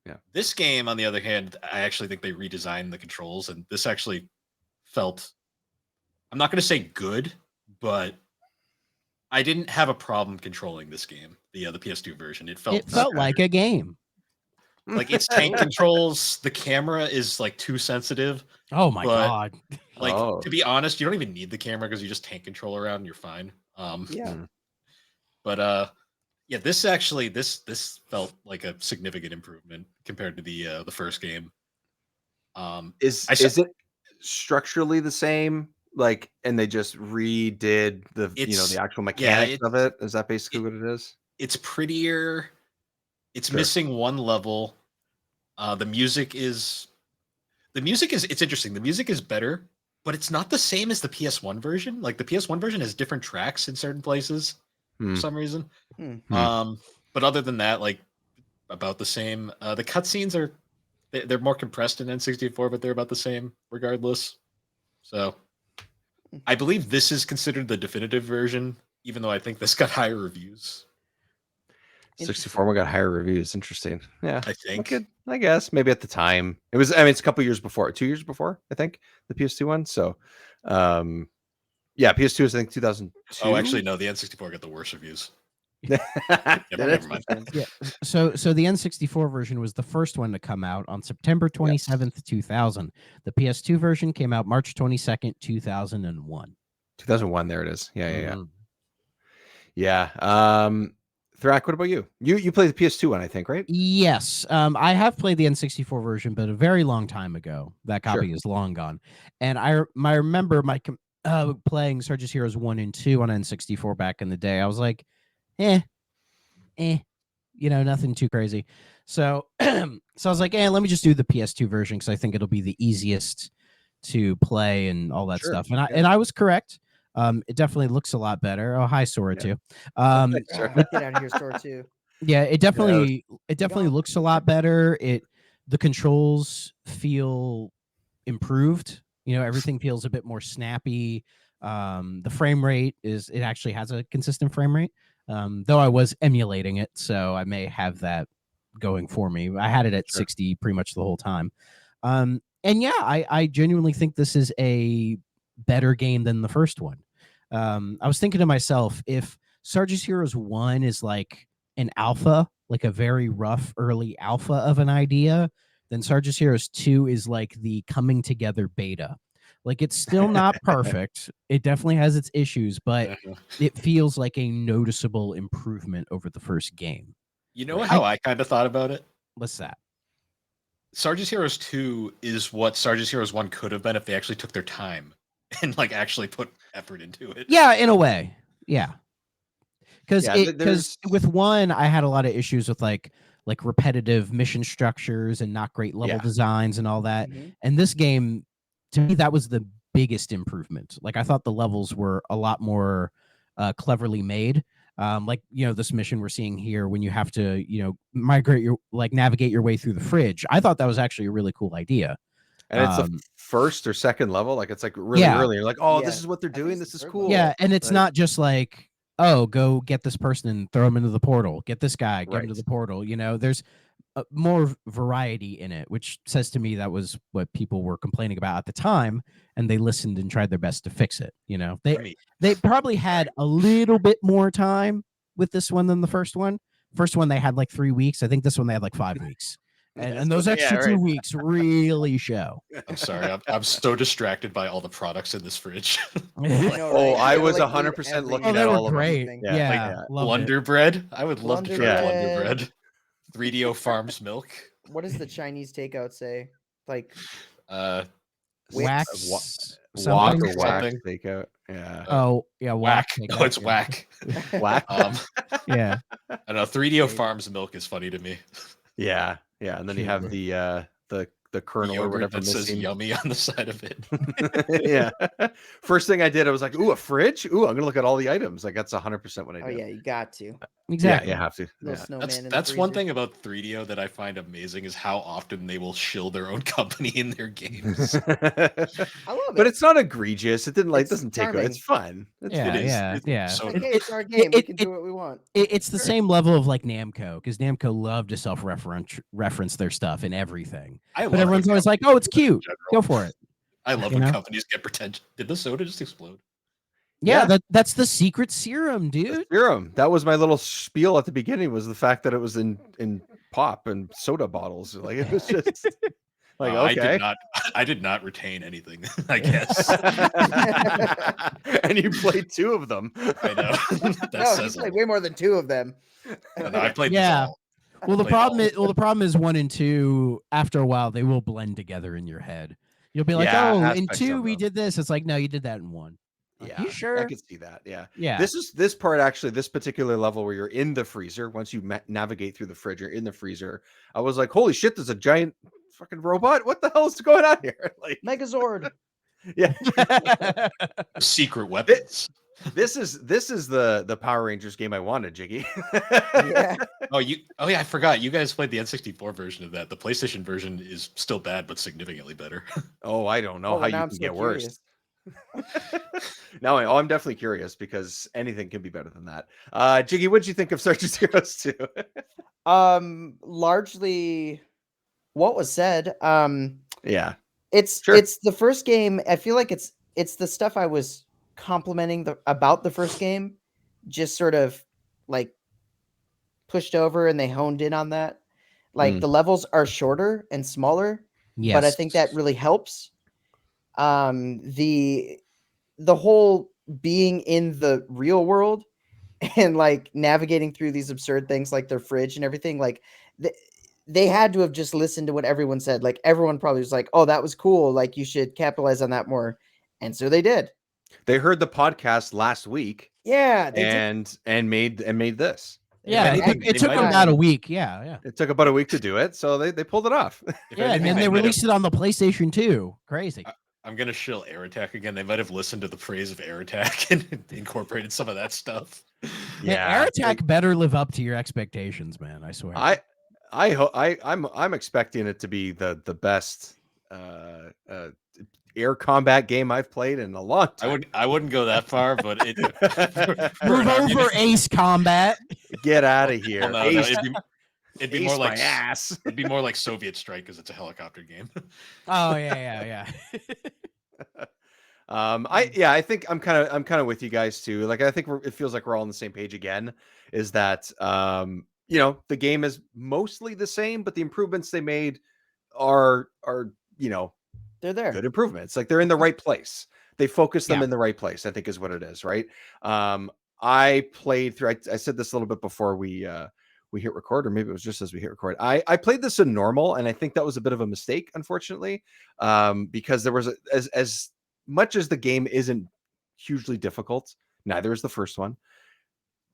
S3: Yeah.
S6: This game, on the other hand, I actually think they redesigned the controls, and this actually felt, I'm not going to say good, but I didn't have a problem controlling this game, the PS2 version. It felt
S5: like a game.
S6: Like its tank controls, the camera is like too sensitive.
S5: Oh my god!
S6: Like to be honest, you don't even need the camera because you just tank control around and you're fine. But this felt like a significant improvement compared to the first game.
S3: Is it structurally the same? Like, and they just redid the actual mechanics of it? Is that basically what it is?
S6: It's prettier. It's missing one level. The music is it's interesting. The music is better, but it's not the same as the PS1 version. Like the PS1 version has different tracks in certain places for some reason. But other than that, like about the same. The cutscenes they're more compressed in N64, but they're about the same regardless. So I believe this is considered the definitive version, even though I think this got higher reviews.
S3: 64 one got higher reviews. Interesting. Yeah,
S6: I think.
S3: I guess maybe at the time it was. I mean, it's a couple years before, 2 years before, I think, the PS2 one. So, PS2 is I think 2002.
S6: Oh, actually, no, the N64 got the worst reviews.
S5: Never mind. So the N64 version was the first one to come out on September 27th, 2000. The PS2 version came out March 22nd, 2001.
S3: 2001. There it is. Yeah. Thrak, what about you? You played the PS2 one, I think, right?
S5: Yes. I have played the N64 version, but a very long time ago. That copy is long gone. And I remember playing Sarge's Heroes 1 and 2 on N64 back in the day. I was like, nothing too crazy. So I was like, let me just do the PS2 version because I think it'll be the easiest to play and all that stuff. And I was correct. It definitely looks a lot better. Oh, hi, Sora too.
S4: Get out of here, Sora too.
S5: Yeah, it definitely looks a lot better. The controls feel improved. Everything feels a bit more snappy. The frame rate it actually has a consistent frame rate. Though I was emulating it, so I may have that going for me. I had it at 60 pretty much the whole time. I genuinely think this is a better game than the first one. I was thinking to myself, if Sarge's Heroes 1 is like an alpha, like a very rough early alpha of an idea, then Sarge's Heroes 2 is like the coming together beta. Like it's still not perfect. It definitely has its issues, but it feels like a noticeable improvement over the first game.
S6: You know how I kind of thought about it?
S5: What's that?
S6: Sarge's Heroes 2 is what Sarge's Heroes 1 could have been if they actually took their time and like actually put effort into it.
S5: Yeah, in a way. Yeah. Because
S3: there's
S5: with 1, I had a lot of issues with like repetitive mission structures and not great level designs and all that. And this game, to me, that was the biggest improvement. Like I thought the levels were a lot more cleverly made. Like, you know, this mission we're seeing here when you have to, you know, navigate your way through the fridge. I thought that was actually a really cool idea.
S3: And it's the first or second level. Like it's like really early. You're like, oh, this is what they're doing. This is cool.
S5: Yeah. And it's not just like, oh, go get this person and throw him into the portal. Get this guy, get him to the portal. You know, there's more variety in it, which says to me that was what people were complaining about at the time, and they listened and tried their best to fix it. You know, they probably had a little bit more time with this one than the first one. First one they had like 3 weeks. I think this one they had like 5 weeks. And those extra 2 weeks really show.
S6: I'm sorry. I'm so distracted by all the products in this fridge.
S3: I was 100% looking at all of them.
S5: Yeah.
S6: Like Wonder Bread. I would love to try Wonder Bread. 3DO Farms milk.
S4: What does the Chinese takeout say? Like
S5: wax,
S3: walk or wax takeout. Yeah.
S5: Oh yeah,
S6: whack. No, it's whack.
S3: Whack.
S5: Yeah.
S6: I know 3DO Farms milk is funny to me.
S3: Yeah. Yeah, and then you have the kernel or whatever
S6: that says yummy on the side of it.
S3: Yeah. First thing I did, I was like, ooh, a fridge? Ooh, I'm gonna look at all the items. Like that's 100% what I do.
S4: Oh yeah, you got to.
S5: Exactly.
S3: Yeah, you have to.
S6: That's one thing about 3DO that I find amazing is how often they will shill their own company in their games.
S4: I love it.
S3: But it's not egregious. It doesn't take it. It's fun.
S5: Yeah.
S6: So
S4: it's our game. We can do what we want.
S5: It's the same level of like Namco, because Namco love to self-reference their stuff in everything. But everyone's always like, "Oh, it's cute. Go for it."
S6: I love when companies get pretentious. Did the soda just explode?
S5: Yeah, that's the secret serum, dude.
S3: The serum. That was my little spiel at the beginning. Was the fact that it was in pop and soda bottles. Like it was just like okay.
S6: I did not retain anything. I guess.
S3: And you played 2 of them.
S6: I know.
S4: You played way more than 2 of them.
S6: No, I played. Yeah.
S5: Well, the problem is 1 and 2. After a while, they will blend together in your head. You'll be like, "Oh, in 2 we did this." It's like, no, you did that in 1.
S3: Yeah,
S5: you sure?
S3: I could see that. Yeah. This particular level where you're in the freezer. Once you navigate through the fridge, you're in the freezer. I was like, "Holy shit! There's a giant fucking robot. What the hell is going on here?" Like
S4: Megazord.
S3: Yeah.
S6: Secret weapons.
S3: This is the Power Rangers game I wanted, Jiggy.
S4: Yeah.
S6: Oh yeah, I forgot. You guys played the N64 version of that. The PlayStation version is still bad, but significantly better.
S3: Oh, I don't know how you can get worse. No, I'm definitely curious because anything can be better than that. Jiggy, what did you think of Sarge's Heroes 2?
S4: Largely what was said.
S3: Yeah.
S4: It's the first game. I feel like it's the stuff I was complimenting about the first game, just sort of like pushed over, and they honed in on that. Like the levels are shorter and smaller, but I think that really helps. The whole being in the real world and like navigating through these absurd things like their fridge and everything, like they had to have just listened to what everyone said. Like everyone probably was like, "Oh, that was cool. Like you should capitalize on that more." And so they did.
S3: They heard the podcast last week.
S4: Yeah,
S3: and made this.
S5: Yeah, it took them about a week. Yeah.
S3: It took about a week to do it, so they pulled it off.
S5: Yeah, and then they released it on the PlayStation 2. Crazy.
S6: I'm gonna shill Air Attack again. They might have listened to the praise of Air Attack and incorporated some of that stuff.
S5: Yeah, Air Attack better live up to your expectations, man. I swear.
S3: I'm expecting it to be the best air combat game I've played in a long time.
S6: I wouldn't go that far, but it
S5: move over Ace Combat.
S3: Get out of here.
S6: Well, no, it'd be more like
S3: ass.
S6: It'd be more like Soviet Strike because it's a helicopter game.
S5: Oh yeah.
S3: I think I'm kind of with you guys too. Like I think it feels like we're all on the same page again. Is that the game is mostly the same, but the improvements they made are
S4: They're there.
S3: good improvements. Like they're in the right place. They focus them in the right place, I think is what it is, right? I played through. I said this a little bit before we hit record, or maybe it was just as we hit record. I played this in normal, and I think that was a bit of a mistake, unfortunately, because there was as much as the game isn't hugely difficult. Neither is the first one.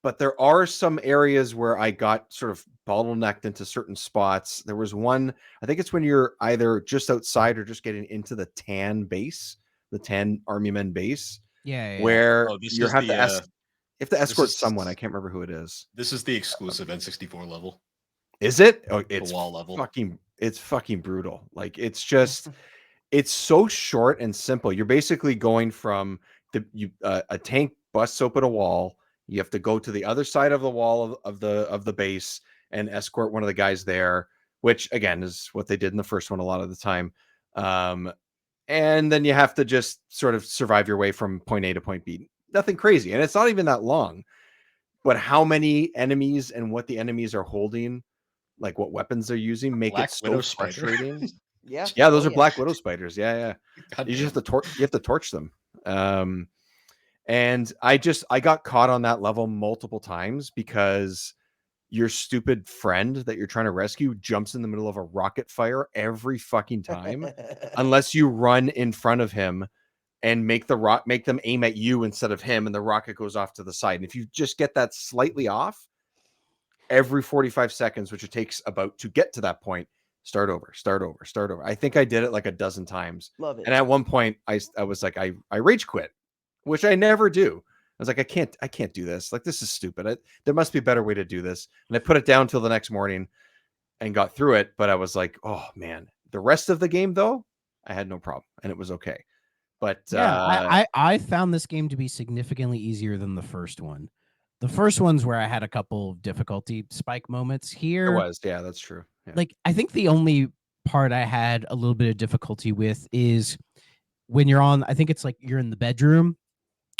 S3: But there are some areas where I got sort of bottlenecked into certain spots. There was one, I think it's when you're either just outside or just getting into the tan base, the tan army men base, where you have to escort someone. I can't remember who it is.
S6: This is the exclusive N64 level.
S3: Is it? Oh, it's
S6: the wall level.
S3: It's fucking brutal. Like it's just, it's so short and simple. You're basically going from a tank busts open a wall. You have to go to the other side of the wall of the base and escort one of the guys there, which again is what they did in the first one a lot of the time. And then you have to just sort of survive your way from point A to point B. Nothing crazy. And it's not even that long. But how many enemies and what the enemies are holding, like what weapons they're using, make it so frustrating.
S4: Yeah,
S3: those are Black Widow spiders. You just have to torch them. And I got caught on that level multiple times because your stupid friend that you're trying to rescue jumps in the middle of a rocket fire every fucking time, unless you run in front of him and make them aim at you instead of him, and the rocket goes off to the side. And if you just get that slightly off, every 45 seconds, which it takes about to get to that point, start over. I think I did it like a dozen times.
S4: Love it.
S3: And at one point I was like, I rage quit, which I never do. I was like, I can't do this. Like, this is stupid. There must be a better way to do this. And I put it down till the next morning and got through it. But I was like, oh man, the rest of the game though, I had no problem and it was okay. But
S5: I found this game to be significantly easier than the first one. The first one's where I had a couple of difficulty spike moments. Here,
S3: that's true. Yeah.
S5: Like, I think the only part I had a little bit of difficulty with is when you're on, I think it's like you're in the bedroom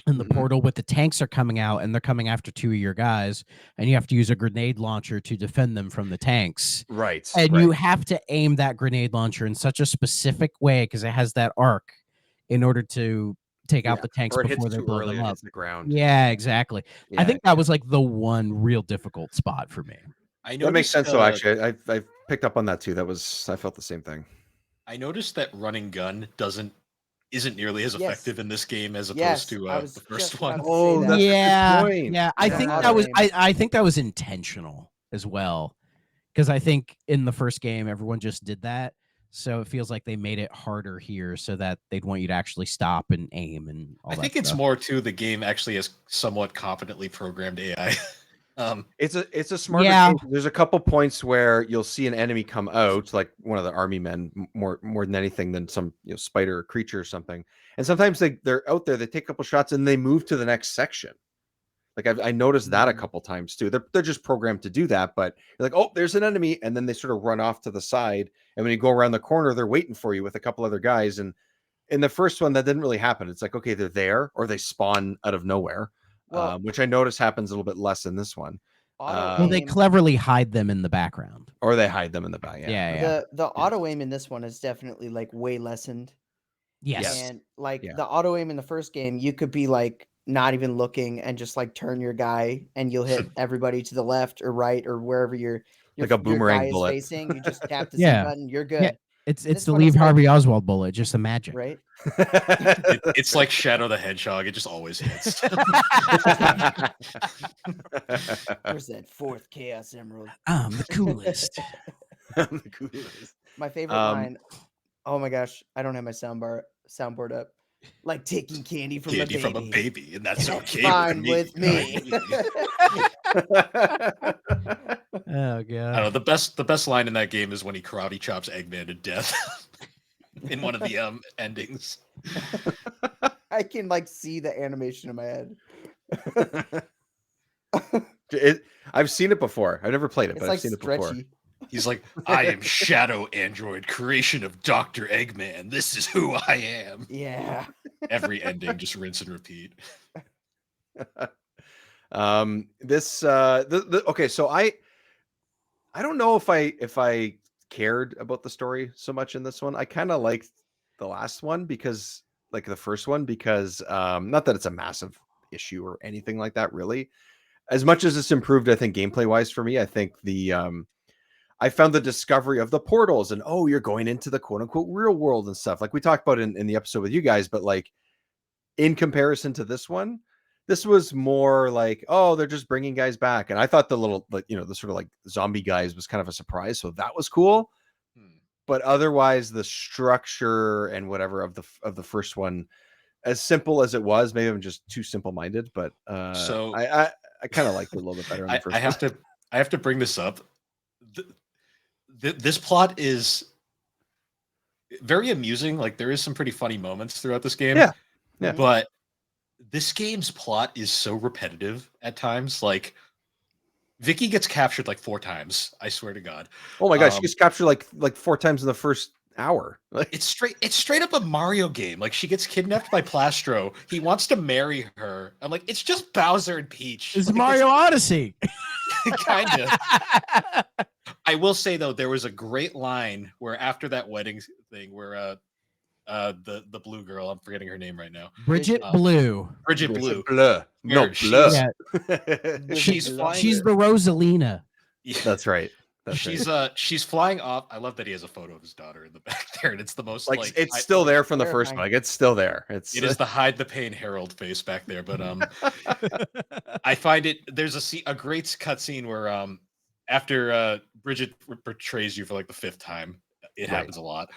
S5: and the portal with the tanks are coming out and they're coming after two of your guys, and you have to use a grenade launcher to defend them from the tanks.
S3: Right.
S5: And you have to aim that grenade launcher in such a specific way because it has that arc in order to take out the tanks before they blow them up.
S3: The ground.
S5: Yeah, exactly. I think that was like the one real difficult spot for me.
S3: That makes sense though. Actually, I picked up on that too. I felt the same thing.
S6: I noticed that running gun isn't nearly as effective in this game as opposed to the first one.
S3: Oh, that's a good point.
S5: Yeah. I think that was I think that was intentional as well, because I think in the first game everyone just did that. So it feels like they made it harder here so that they'd want you to actually stop and aim and all that. I think
S6: it's more too the game actually has somewhat competently programmed AI.
S3: It's a smarter game. There's a couple points where you'll see an enemy come out, like one of the army men, more than anything than some spider or creature or something. And sometimes they're out there, they take a couple shots and they move to the next section. Like I noticed that a couple times too. They're just programmed to do that, but you're like, oh, there's an enemy, and then they sort of run off to the side. And when you go around the corner, they're waiting for you with a couple other guys. And in the first one, that didn't really happen. It's like, okay, they're there, or they spawn out of nowhere, which I notice happens a little bit less in this one.
S5: Well, they cleverly hide them in the background,
S3: or they hide them in the back.
S4: The auto aim in this one is definitely like way lessened.
S5: Yes,
S4: and like the auto aim in the first game, you could be like not even looking and just like turn your guy and you'll hit everybody to the left or right or wherever your
S3: like a boomerang bullet
S4: is facing. You just tap the same button, you're good.
S5: Yeah. It's the Leave Harvey Oswald bullet, just a magic.
S4: Right?
S6: It's like Shadow the Hedgehog. It just always hits.
S4: Where's that fourth Chaos Emerald?
S5: I'm the coolest.
S3: I'm the coolest.
S4: My favorite line. Oh my gosh, I don't have my soundboard up. Like taking candy from a baby,
S6: and that's okay.
S4: Fine with me.
S5: Oh god!
S6: I don't know, the best line in that game is when he karate chops Eggman to death in one of the endings.
S4: I can like see the animation in my head.
S3: I've seen it before. I've never played it, but I've seen it before.
S6: He's like, I am Shadow Android, creation of Dr. Eggman. This is who I am.
S4: Yeah.
S6: Every ending, just rinse and repeat.
S3: Okay, so I don't know if I cared about the story so much in this one. I kind of liked the last one because like the first one because not that it's a massive issue or anything like that really. As much as it's improved, I think gameplay wise for me, I think I found the discovery of the portals and you're going into the quote unquote real world and stuff like we talked about in the episode with you guys, but like in comparison to this one, this was more like, they're just bringing guys back. And I thought the little, like, the sort of like zombie guys was kind of a surprise. So that was cool. But otherwise the structure and whatever of the first one, as simple as it was, maybe I'm just too simple-minded, but
S6: so
S3: I kind of liked it a little bit better in the first one.
S6: I have to bring this up. This plot is very amusing. Like there is some pretty funny moments throughout this game.
S3: Yeah.
S6: But this game's plot is so repetitive at times. Like Vicky gets captured like 4 times. I swear to God.
S3: Oh my gosh, she gets captured like 4 times in the first hour.
S6: It's straight up a Mario game. Like she gets kidnapped by Plastro. He wants to marry her. I'm like, it's just Bowser and Peach.
S5: It's like, Mario Odyssey.
S6: Kind of. I will say though, there was a great line where after that wedding thing, where the blue girl, I'm forgetting her name right now.
S5: Bridget Blue.
S6: Bridget Blue.
S3: No, Blue.
S5: Yeah.
S6: She's flying.
S5: She's the Rosalina.
S6: Yeah.
S3: That's right.
S6: She's flying off. I love that he has a photo of his daughter in the back there, and it's the most
S3: like it's still there from the first one. Like it's still there. It
S6: is the hide the pain Harold face back there. But I find there's a great cutscene where after Bridget betrays you for like the 5th time, it happens a lot.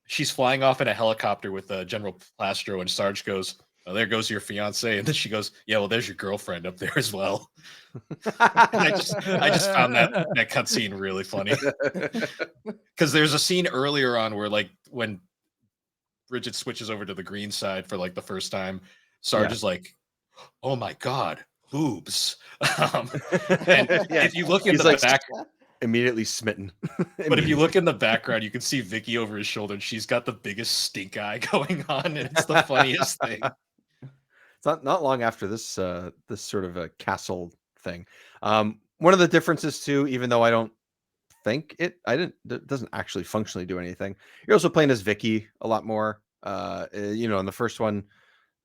S6: She's flying off in a helicopter with General Plastro, and Sarge goes, "Oh, there goes your fiance," and then she goes, "Yeah, well, there's your girlfriend up there as well." I just found that cutscene really funny because there's a scene earlier on where like when Bridget switches over to the green side for like the first time, Sarge is like, "Oh my God, boobs!" And if you look in the back.
S3: Immediately smitten.
S6: But if you look in the background, you can see Vicky over his shoulder, and she's got the biggest stink eye going on, and it's the funniest thing.
S3: It's not long after this this sort of a castle thing. One of the differences too, even though I don't think it doesn't actually functionally do anything. You're also playing as Vicky a lot more. In the first one,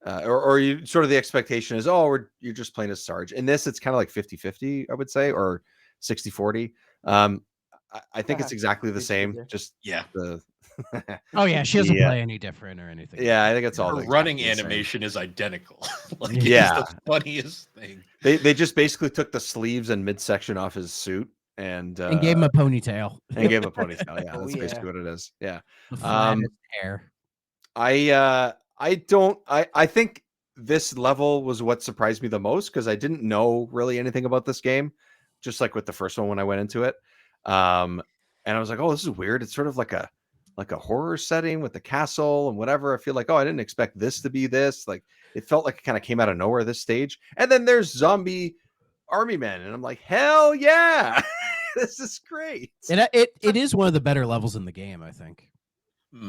S3: or you sort of the expectation is, you're just playing as Sarge. In this, it's kind of like 50-50, I would say, or 60-40. I think it's exactly the same. Just the
S5: she doesn't play any different or anything.
S3: Yeah, I think it's all
S6: the running animation is identical. Like it's the funniest thing.
S3: They just basically took the sleeves and midsection off his suit and
S5: gave him a ponytail.
S3: Yeah, that's basically what it is. Yeah.
S5: Hair.
S3: I think this level was what surprised me the most because I didn't know really anything about this game. Just like with the first one when I went into it. And I was like, this is weird. It's sort of like a horror setting with the castle and whatever. I feel like, I didn't expect this to be this. Like it felt like it kind of came out of nowhere this stage. And then there's zombie army men. And I'm like, hell yeah. This is great.
S5: And it is one of the better levels in the game, I think.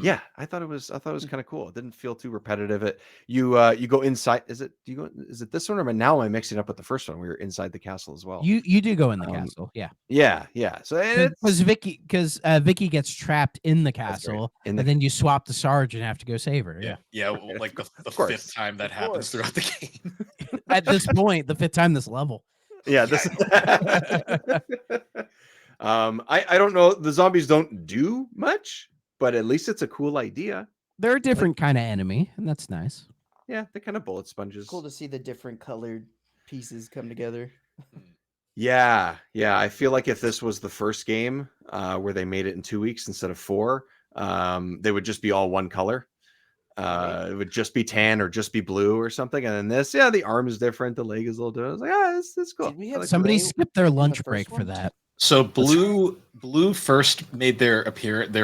S3: Yeah, I thought it was kind of cool. It didn't feel too repetitive. You go inside. Is it this one or now am I mixing up with the first one? We were inside the castle as well.
S5: You do go in the castle. Yeah.
S3: So
S5: because Vicky gets trapped in the castle, and then you swap the Sarge and have to go save her.
S6: Yeah. Like the 5th time that happens throughout the game.
S5: At this point, the 5th time this level.
S3: Yeah. This. I don't know. The zombies don't do much. But at least it's a cool idea.
S5: They're a different kind of enemy, and that's nice.
S3: Yeah, they're kind of bullet sponges.
S4: Cool to see the different colored pieces come together.
S3: Yeah. I feel like if this was the first game where they made it in 2 weeks instead of 4, they would just be all one color. It would just be tan or just be blue or something. And then this, the arm is different, the leg is a little different. I was like, this is cool.
S5: Somebody skipped their lunch break for that.
S6: So Blue first made their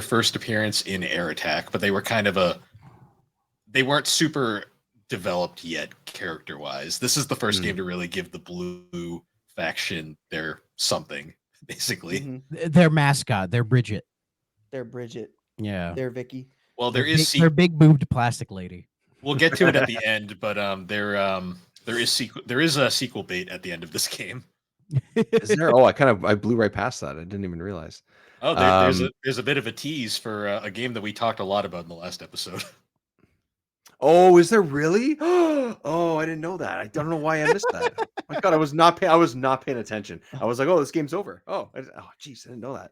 S6: first appearance in Air Attack, but they were they weren't super developed yet character wise. This is the first game to really give the Blue faction their something, basically.
S4: Mm-hmm.
S5: Their mascot, they're Bridget. Yeah.
S4: They're Vicky.
S6: Well, they're
S5: big boobed plastic lady.
S6: We'll get to it at the end, but there is a sequel bait at the end of this game.
S3: Is there? Oh, I blew right past that. I didn't even realize.
S6: Oh, there's a bit of a tease for a game that we talked a lot about in the last episode.
S3: Oh, is there really? Oh, I didn't know that. I don't know why I missed that. My God, I was not paying attention. I was like, oh, this game's over. Oh, geez, I didn't know that.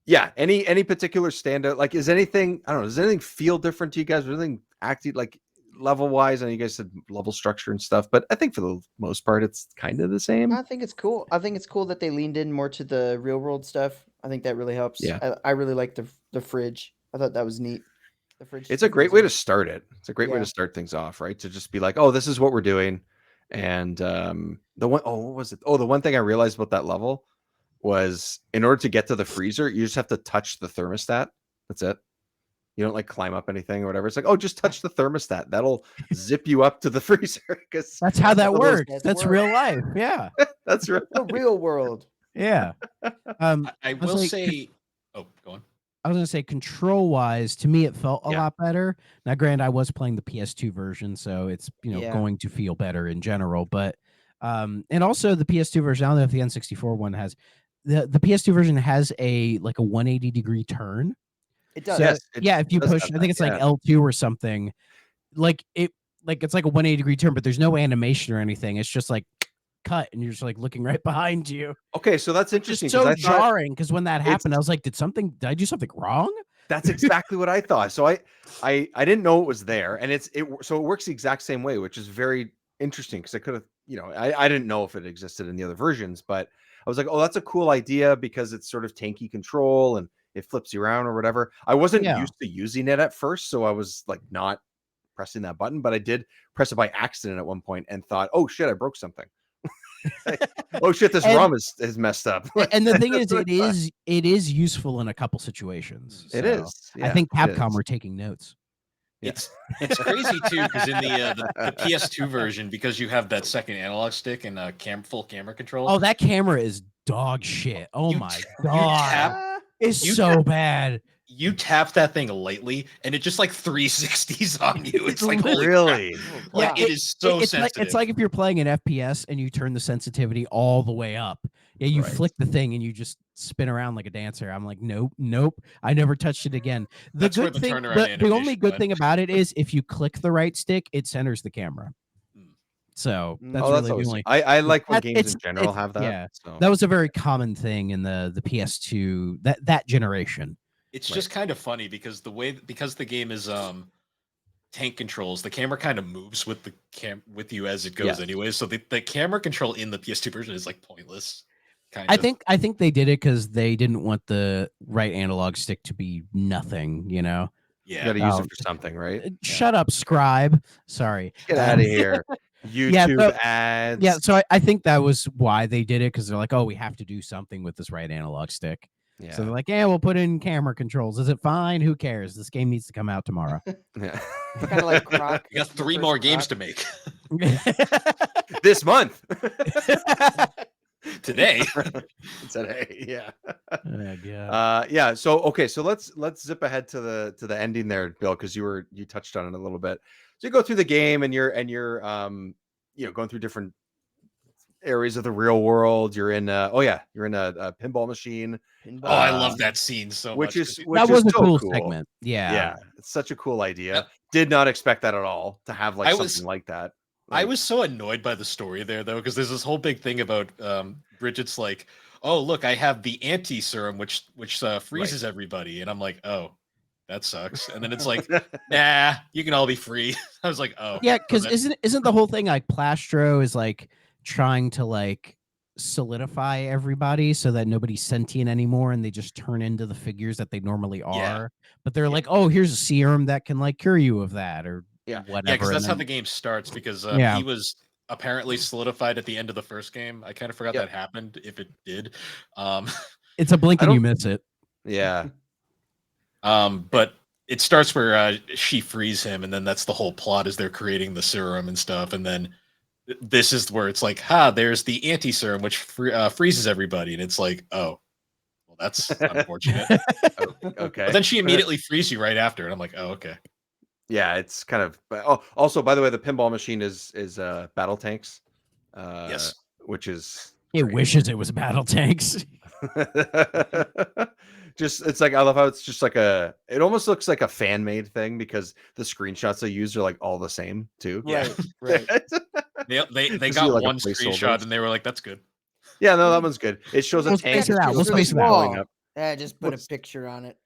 S3: Yeah. Any particular standout? Like, is anything? I don't know. Does anything feel different to you guys? Is anything acting like level wise? I know you guys said level structure and stuff, but I think for the most part, it's kind of the same.
S4: I think it's cool. I think it's cool that they leaned in more to the real world stuff. I think that really helps.
S3: Yeah.
S4: I really like the fridge. I thought that was neat. The fridge.
S3: It's a great way to start it. It's a great way to start things off, right? To just be like, oh, this is what we're doing. And what was it? Oh, the one thing I realized about that level was in order to get to the freezer, you just have to touch the thermostat. That's it. You don't like climb up anything or whatever. It's like, oh, just touch the thermostat. That'll zip you up to the freezer. Because
S5: that's how that works. That's real life. Yeah.
S3: That's right.
S4: The real world.
S5: Yeah.
S6: I will say, oh, go on.
S5: I was going to say control wise, to me, it felt a lot better. Now, granted, I was playing the PS2 version, so it's, going to feel better in general, but, and also the PS2 version, I don't know if the N64 one has, the PS2 version has a 180-degree turn.
S4: It does.
S5: So, if you push, I think it's like L2 or something, it's like a 180-degree turn, but there's no animation or anything. It's just like cut, and you're just like looking right behind you.
S3: Okay, so that's interesting.
S5: It's so jarring because when that happened, I was like, did I do something wrong?
S3: That's exactly what I thought. So I didn't know it was there, and so it works the exact same way, which is very interesting because I could have, I didn't know if it existed in the other versions, but I was like, oh, that's a cool idea because it's sort of tanky control and it flips you around or whatever. I wasn't used to using it at first, so I was like not pressing that button, but I did press it by accident at one point and thought, oh shit, I broke something. Oh shit, this ROM is messed up.
S5: And the thing is, it is useful in a couple situations.
S3: It is.
S5: I think Capcom were taking notes.
S6: It's crazy too because in the PS2 version, because you have that second analog stick and full camera control.
S5: Oh, that camera is dog shit. Oh my god, it's so bad.
S6: You tap that thing lightly, and it just like 360s on you. It's like
S3: really,
S6: like it is so sensitive.
S5: It's like if you're playing an FPS and you turn the sensitivity all the way up. Yeah, you flick the thing and you just spin around like a dancer. I'm like, nope. I never touched it again. The only good thing about it is if you click the right stick, it centers the camera. So that's really the only.
S3: I like when games in general have that.
S5: Yeah, so. That was a very common thing in the PS2 that generation.
S6: It's just kind of funny because the game is tank controls, the camera kind of moves with with you as it goes anyway. So the camera control in the PS2 version is like pointless.
S5: I think they did it because they didn't want the right analog stick to be nothing, Yeah.
S3: You gotta use it for something, right?
S5: Shut up, Scribe. Sorry.
S3: Get out of here. YouTube ads.
S5: Yeah, so I think that was why they did it, because they're like, oh, we have to do something with this right analog stick. Yeah. So they're like, yeah, we'll put in camera controls. Is it fine? Who cares? This game needs to come out tomorrow.
S3: Yeah.
S4: Kind of like Croc.
S6: You got 3 more games to make.
S3: This month.
S6: Today.
S3: Yeah.
S5: Yeah.
S3: So let's zip ahead to the ending there, Bill, because you touched on it a little bit. So you go through the game and you're going through different areas of the real world. You're in a pinball machine.
S6: Oh, I love that scene so
S3: much.
S5: That was a cool segment. Yeah,
S3: it's such a cool idea. Yep. Did not expect that at all, to have something like that.
S6: I was so annoyed by the story there though, because there's this whole big thing about Bridget's like, oh look, I have the anti-serum which freezes everybody, and I'm like, oh, that sucks. And then it's like, nah, you can all be free. I was like, oh
S5: yeah, because isn't the whole thing like Plastro is like trying to like solidify everybody so that nobody's sentient anymore and they just turn into the figures that they normally are, but they're like, oh, here's a serum that can like cure you of that or whatever.
S6: Yeah, because that's how the game starts, because he was apparently solidified at the end of the first game. I kind of forgot that happened, if it did.
S5: It's a blink and you miss it.
S3: Yeah.
S6: But it starts where she frees him, and then that's the whole plot, is they're creating the serum and stuff, and then this is where it's like, there's the anti-serum which freezes everybody, and it's like, oh, well, that's unfortunate.
S3: Okay.
S6: But then she immediately frees you right after, and I'm like, oh, okay.
S3: Yeah, it's kind of. Oh, also, by the way, the pinball machine is battle tanks.
S6: Yes.
S3: Which is
S5: It
S3: great.
S5: wishes it was battle tanks.
S3: Just it's like I love how it's just like it almost looks like a fan made thing because the screenshots they use are like all the same too.
S6: Yeah.
S4: Right.
S6: They
S3: Just
S6: got
S3: do, like, a
S6: one
S3: placeholder.
S6: screenshot and they were like, "That's good."
S3: Yeah, no, that one's good. It shows a
S5: We'll
S3: tank.
S5: space it out. We'll space it out.
S3: blowing up.
S4: Yeah, just put a picture on it.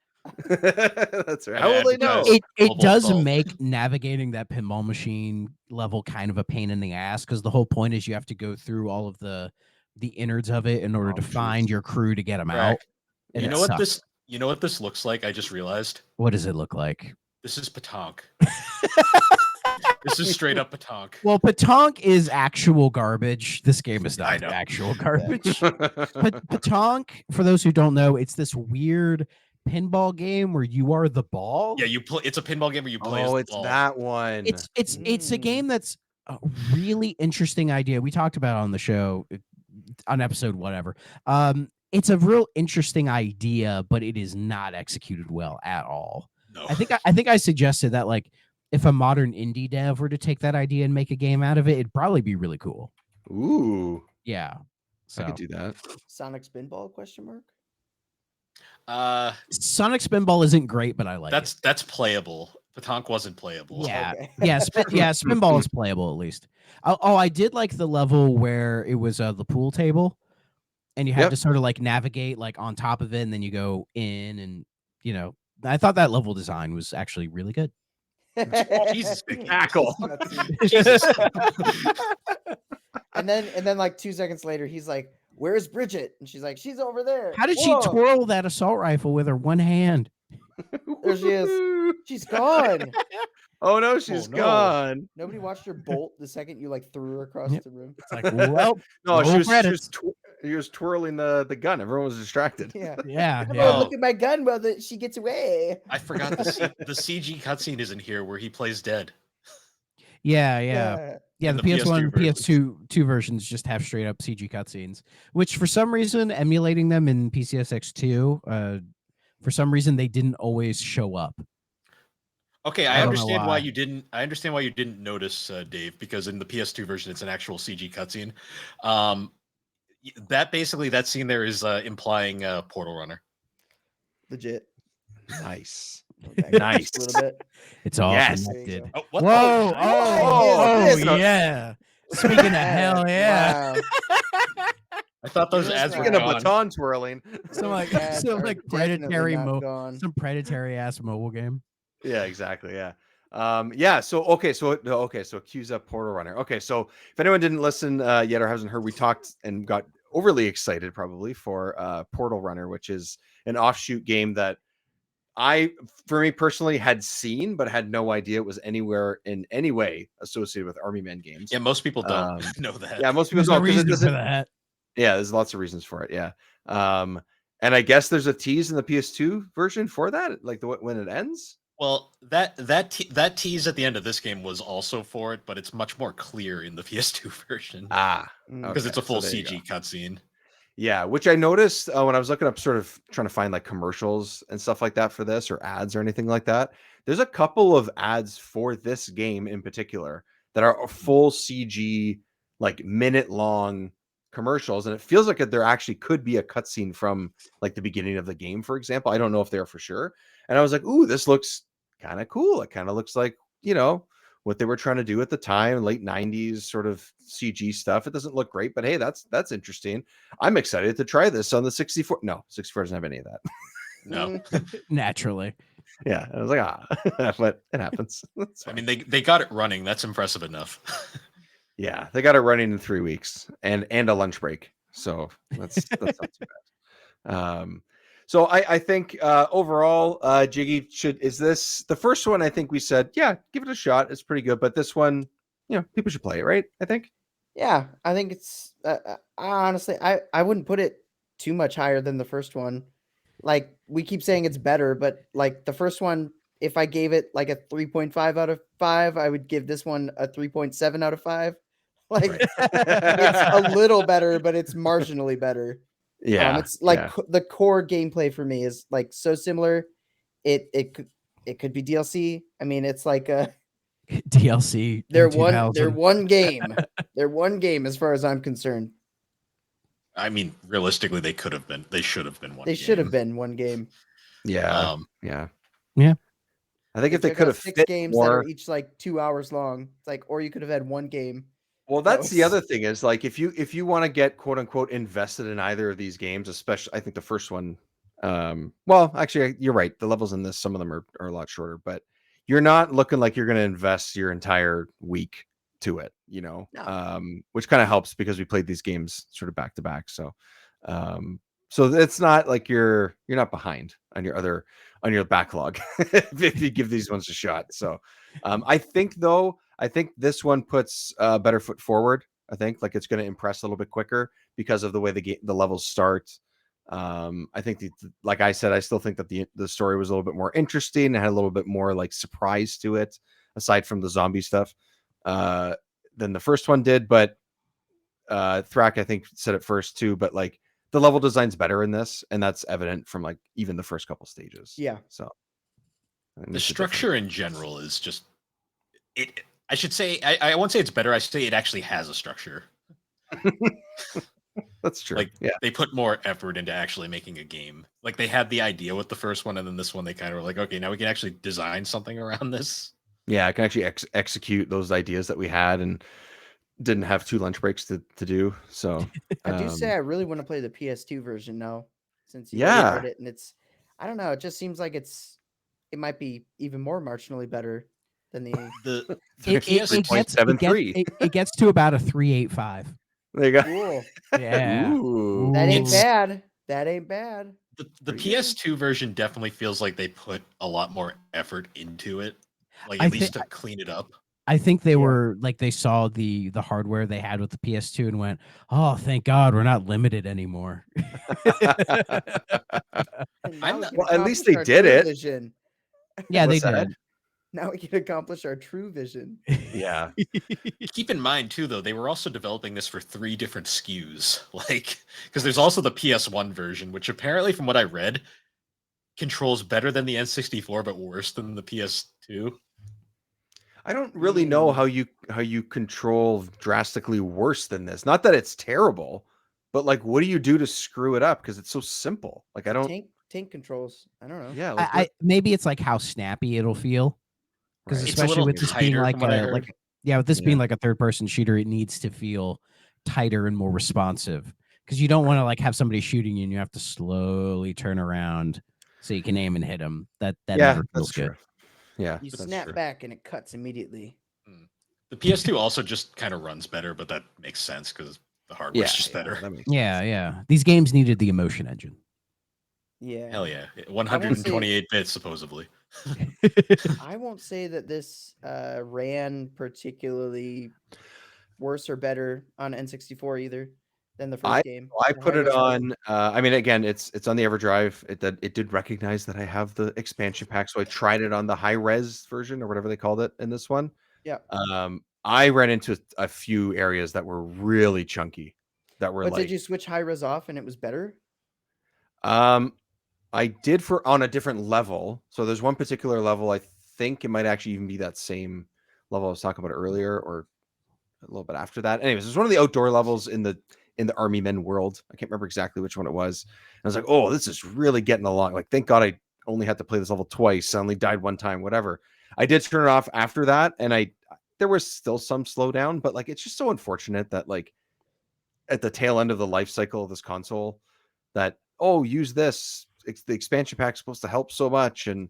S3: That's right.
S6: And
S3: How will they know?
S6: advertise
S5: It
S6: mobile
S5: does
S6: phone.
S5: make navigating that pinball machine level kind of a pain in the ass because the whole point is you have to go through all of the innards of it in order to find your crew to get them out. And
S6: You
S5: it
S6: know what
S5: sucks.
S6: this looks like? I just realized.
S5: What does it look like?
S6: This is Patonk. This is straight up Patonk.
S5: Well, Patonk is actual garbage. This game is
S6: I
S5: not
S6: know.
S5: actual garbage. Patonk, for those who don't know, it's this weird pinball game where you are the ball.
S6: Yeah, you play. It's a pinball game where you play as the
S3: it's
S6: ball.
S3: that one.
S5: It's a game that's a really interesting idea. We talked about it on the show on episode whatever. It's a real interesting idea, but it is not executed well at all.
S6: No.
S5: I think I suggested that like if a modern indie dev were to take that idea and make a game out of it, it'd probably be really cool.
S3: Ooh,
S5: Yeah. So
S3: I could do that.
S4: Sonic Spinball ?
S5: Sonic Spinball isn't great, but I like it.
S6: That's playable. Patonk wasn't playable.
S5: Yeah,
S4: Okay.
S5: yeah, Spinball is playable at least. I did like the level where it was the pool table, and you had to sort of like navigate like on top of it, and then you go in, and I thought that level design was actually really good.
S6: Jesus, big tackle.
S4: Jesus. and then like 2 seconds later, he's like, "Where's Bridget?" And she's like, "She's over there."
S5: How did
S4: Whoa,
S5: she twirl that assault rifle with her one hand?
S4: There she is. She's gone.
S3: Oh no, she's
S6: no.
S3: gone.
S4: Nobody watched her bolt the second you like threw her across the room.
S5: It's like, well,
S3: No,
S5: roll credits.
S3: He was twirling the gun. Everyone was distracted.
S4: Yeah.
S5: Yeah,
S4: Oh, look at my gun while she gets away.
S6: I forgot the CG cutscene isn't here where he plays dead.
S5: yeah. The
S6: And the
S5: PS1,
S6: PS2
S5: PS2 versions just have straight up CG cutscenes, which for some reason, emulating them in PCSX2, for some reason they didn't always show up.
S6: Okay,
S5: I
S6: I
S5: don't know
S6: understand
S5: why.
S6: why you didn't. I understand why you didn't notice, Dave, because in the PS2 version, it's an actual CG cutscene. That scene there is implying Portal Runner.
S4: Legit.
S3: Nice.
S4: Okay.
S3: Nice.
S4: A little bit.
S5: It's all
S3: Yes.
S5: connected.
S6: Oh, what?
S5: Whoa!
S4: Oh,
S5: Yeah. Speaking of hell, yeah.
S4: Wow.
S6: I thought those ads were
S3: Speaking of
S6: gone.
S3: baton twirling.
S5: Some like
S4: Ads
S5: some
S4: are
S5: like
S4: definitely
S5: predatory
S4: not gone.
S5: some predatory ass mobile game.
S3: Yeah, exactly. Yeah. So it cues up Portal Runner. Okay, so if anyone didn't listen yet or hasn't heard, we talked and got overly excited probably for Portal Runner, which is an offshoot game that for me personally, had seen but had no idea it was anywhere in any way associated with Army Men games.
S6: Yeah, most people don't know that.
S3: Yeah, most people
S5: There's no
S3: don't. 'Cause it
S5: reason for
S3: doesn't-
S5: that.
S3: Yeah, there's lots of reasons for it. Yeah. And I guess there's a tease in the PS2 version for that, like when it ends.
S6: Well, that tease at the end of this game was also for it, but it's much more clear in the PS2 version because it's a full CG cutscene.
S3: Yeah, which I noticed when I was looking up, sort of trying to find like commercials and stuff like that for this, or ads or anything like that. There's a couple of ads for this game in particular that are a full CG, like minute-long commercials, and it feels like there actually could be a cutscene from like the beginning of the game, for example. I don't know if they're for sure. And I was like, ooh, this looks kind of cool. It kind of looks like, what they were trying to do at the time, late 90s sort of CG stuff. It doesn't look great, but hey, that's interesting. I'm excited to try this on the 64. No, 64 doesn't have any of that.
S6: No.
S5: Naturally.
S3: Yeah. I was like, but it happens.
S6: I mean, they got it running. That's impressive enough.
S3: Yeah, they got it running in 3 weeks and a lunch break. So that's not too bad. So I think overall, Jiggy is this the first one? I think we said, yeah, give it a shot. It's pretty good. But this one, people should play it, right? I think.
S4: Yeah, I think it's honestly, I wouldn't put it too much higher than the first one. Like we keep saying it's better, but like the first one, if I gave it like a 3.5 out of 5, I would give this one a 3.7 out of 5. Like it's a little better, but it's marginally better.
S3: Yeah,
S4: it's like the core gameplay for me is like so similar. It could be DLC. I mean, it's like
S5: DLC.
S4: They're
S5: in 2000.
S4: They're one game. They're one game as far as I'm concerned.
S6: I mean, realistically, they should have been one.
S4: They should have been one game.
S3: Yeah.
S5: Yeah.
S3: I think if they
S4: took
S3: could
S4: out
S3: have
S4: 6
S3: fit
S4: games
S3: more,
S4: that are each like 2 hours long, it's like, or you could have had one game.
S3: well,
S4: that
S3: that's the
S4: was-
S3: other thing is like if you want to get quote unquote invested in either of these games, especially I think the first one, well, actually you're right. The levels in this, some of them are a lot shorter, but you're not looking like you're going to invest your entire week to it, you know,
S4: No.
S3: which kind of helps because we played these games sort of back to back. So, so it's not like you're not behind on your backlog if you give these ones a shot. So, I think this one puts a better foot forward. I think like it's going to impress a little bit quicker because of the way the levels start. I think like I said, I still think that the story was a little bit more interesting and had a little bit more like surprise to it, aside from the zombie stuff, than the first one did. But Thrak, I think, said it first too. But like the level design's better in this, and that's evident from like even the first couple stages.
S4: Yeah.
S3: So
S6: the structure in general is just it. I should say I won't say it's better. I should say it actually has a structure.
S3: That's true.
S6: Like
S3: yeah,
S6: they put more effort into actually making a game. Like they had the idea with the first one, and then this one they kind of were like, okay, now we can actually design something around this.
S3: yeah, I can actually execute those ideas that we had and didn't have 2 lunch breaks to do. So
S4: I do say I really want to play the PS2 version now, since you
S3: Yeah.
S4: covered it, and it's, I don't know, it just seems like it might be even more marginally better than the
S5: It gets to about a 385.
S3: There you go.
S4: cool.
S5: Yeah.
S3: Ooh.
S4: That ain't
S6: It's-
S4: bad. That ain't bad.
S6: The
S4: Pretty good.
S6: PS2 version definitely feels like they put a lot more effort into it, like
S5: I
S6: at least to clean it up.
S5: I think they
S4: Yeah.
S5: were like they saw the hardware they had with the PS2 and went, "Oh, thank God, we're not limited anymore."
S4: And now
S6: I'm
S4: we
S6: not-
S4: can
S3: Well, at least
S4: accomplish
S3: they
S4: our
S3: did
S4: true
S3: it.
S4: Vision.
S5: Yeah, they
S3: What's that?
S5: did.
S4: Now we can accomplish our true vision.
S3: Yeah.
S6: Keep in mind too, though, they were also developing this for 3 different SKUs, like because there's also the PS1 version, which apparently, from what I read, controls better than the N64, but worse than the PS2.
S3: I don't really know
S4: Mm.
S3: how you control drastically worse than this. Not that it's terrible, but like what do you do to screw it up? Because it's so simple. Like I don't.
S4: Tank controls. I don't know.
S3: Yeah. Like
S5: I maybe it's like how snappy it'll feel, because
S3: Right.
S6: It's a
S5: especially
S6: little
S5: with this being
S6: tighter
S5: like
S6: from what I heard.
S5: with this
S3: Yeah.
S5: being like a third person shooter, it needs to feel tighter and more responsive, because you don't want to like have somebody shooting you and you have to slowly turn around so you can aim and hit them. That
S3: yeah,
S5: never feels
S3: that's
S5: good.
S3: true. Yeah.
S4: You
S3: that's
S4: snap
S3: true.
S4: back and it cuts immediately.
S6: The PS2 also just kind of runs better, but that makes sense because the hardware's just better.
S3: That makes
S5: Yeah,
S3: sense.
S5: yeah. These games needed the emotion engine.
S4: Yeah.
S6: Hell yeah, 128 bits supposedly.
S4: I won't say that this ran particularly worse or better on N64 either than the first game.
S3: I
S4: The
S3: put it
S4: high-res version.
S3: on. I mean, again, it's on the EverDrive. It did recognize that I have the expansion pack, so I tried it on the high res version or whatever they called it in this one.
S4: Yeah.
S3: I ran into a few areas that were really chunky. That were
S4: But
S3: like,
S4: did you switch high res off and it was better?
S3: I did on a different level. So there's one particular level. I think it might actually even be that same level I was talking about earlier, or a little bit after that. Anyways, it's one of the outdoor levels in the Army Men world. I can't remember exactly which one it was. I was like, oh, this is really getting along. Like, thank God I only had to play this level twice. I only died one time, whatever. I did turn it off after that, and there was still some slowdown, but like it's just so unfortunate that like at the tail end of the life cycle of this console that, oh, use this. The expansion pack's supposed to help so much, and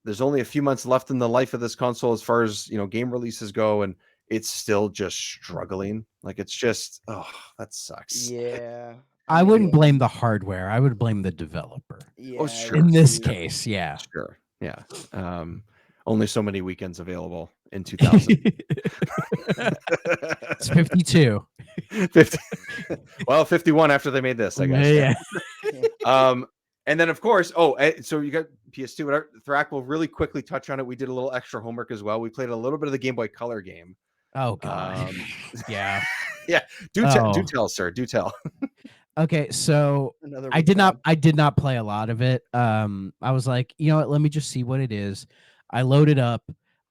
S3: there's only a few months left in the life of this console as far as, game releases go, and it's still just struggling. Like it's just, oh, that sucks.
S4: Yeah.
S5: I wouldn't blame the hardware. I would blame the developer.
S4: Yeah.
S3: sure.
S5: In this
S4: too.
S5: case, yeah.
S3: Sure. Yeah. Only so many weekends available in 2000.
S5: It's 52.
S3: 50. Well, 51 after they made this, I guess.
S5: Yeah.
S3: And then of course, so you got PS2, whatever. Thrak will really quickly touch on it. We did a little extra homework as well. We played a little bit of the Game Boy Color game.
S5: Oh god. Yeah.
S3: Do tell, sir. Do tell.
S5: Okay, so
S4: Another
S5: I did not play a lot of it. I was like, you know what, let me just see what it is. I loaded up.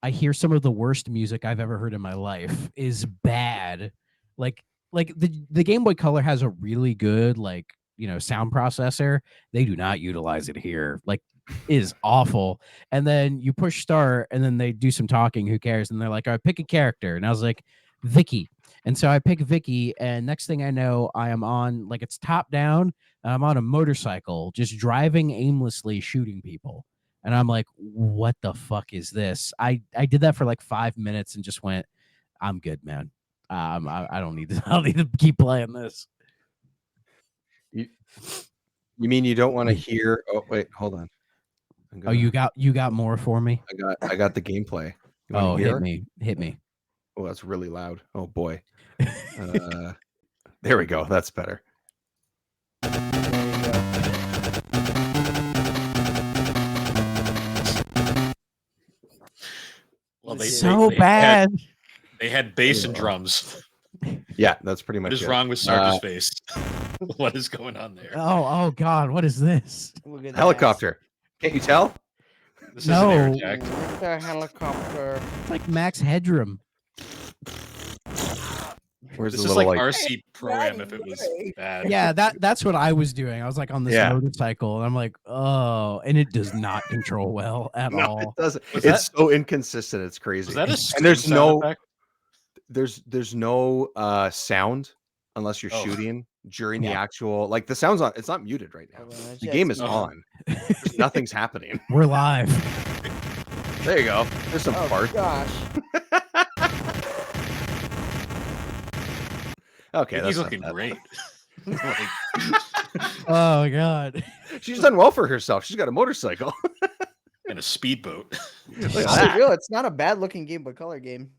S5: I hear some of the worst music I've ever heard in my life is bad. Like the Game Boy Color has a really good sound processor. They do not utilize it here. Like, it is awful. And then you push start and then they do some talking, who cares? And they're like, all right, pick a character. And I was like, Vicky. And so I pick Vicky, and next thing I know, I am on, like, it's top down, and I'm on a motorcycle just driving aimlessly shooting people. And I'm like, what the fuck is this? I did that for like 5 minutes and just went, I'm good, man. I don't need to. I don't need to keep playing this.
S3: You mean you don't want to hear? Oh wait, hold on.
S5: Oh, you got more for me?
S3: I got the gameplay.
S5: Oh, hit me.
S3: Oh, that's really loud. Oh boy. There we go. That's better.
S6: Well,
S5: bad.
S6: They had bass and drums.
S3: Yeah, that's pretty much
S6: What is
S3: it.
S6: wrong with Sarge's face? What is going on there?
S5: Oh God, what is this?
S3: Helicopter. Can't you tell?
S6: This is an air jack.
S4: The helicopter.
S5: It's like Max Headroom.
S3: Where's
S6: This
S3: the
S6: is
S3: little
S6: like RC Pro-Am if it was bad.
S5: Yeah, that's what I was doing. I was like on this motorcycle, and I'm like, oh, and it does not control well at all.
S3: It doesn't. It's so inconsistent. It's crazy.
S6: Was that a
S3: and there's no
S6: effect?
S3: there's no sound unless you're shooting during the actual, like, the sound's on. It's not muted right now. The game is on. Nothing's happening.
S5: We're live.
S3: There you go. There's some parts.
S4: Gosh.
S3: Okay,
S6: He's
S3: that's
S6: looking great.
S5: Oh God.
S3: She's done well for herself. She's got a motorcycle
S6: and a speedboat.
S4: It's not a bad looking Game Boy Color game.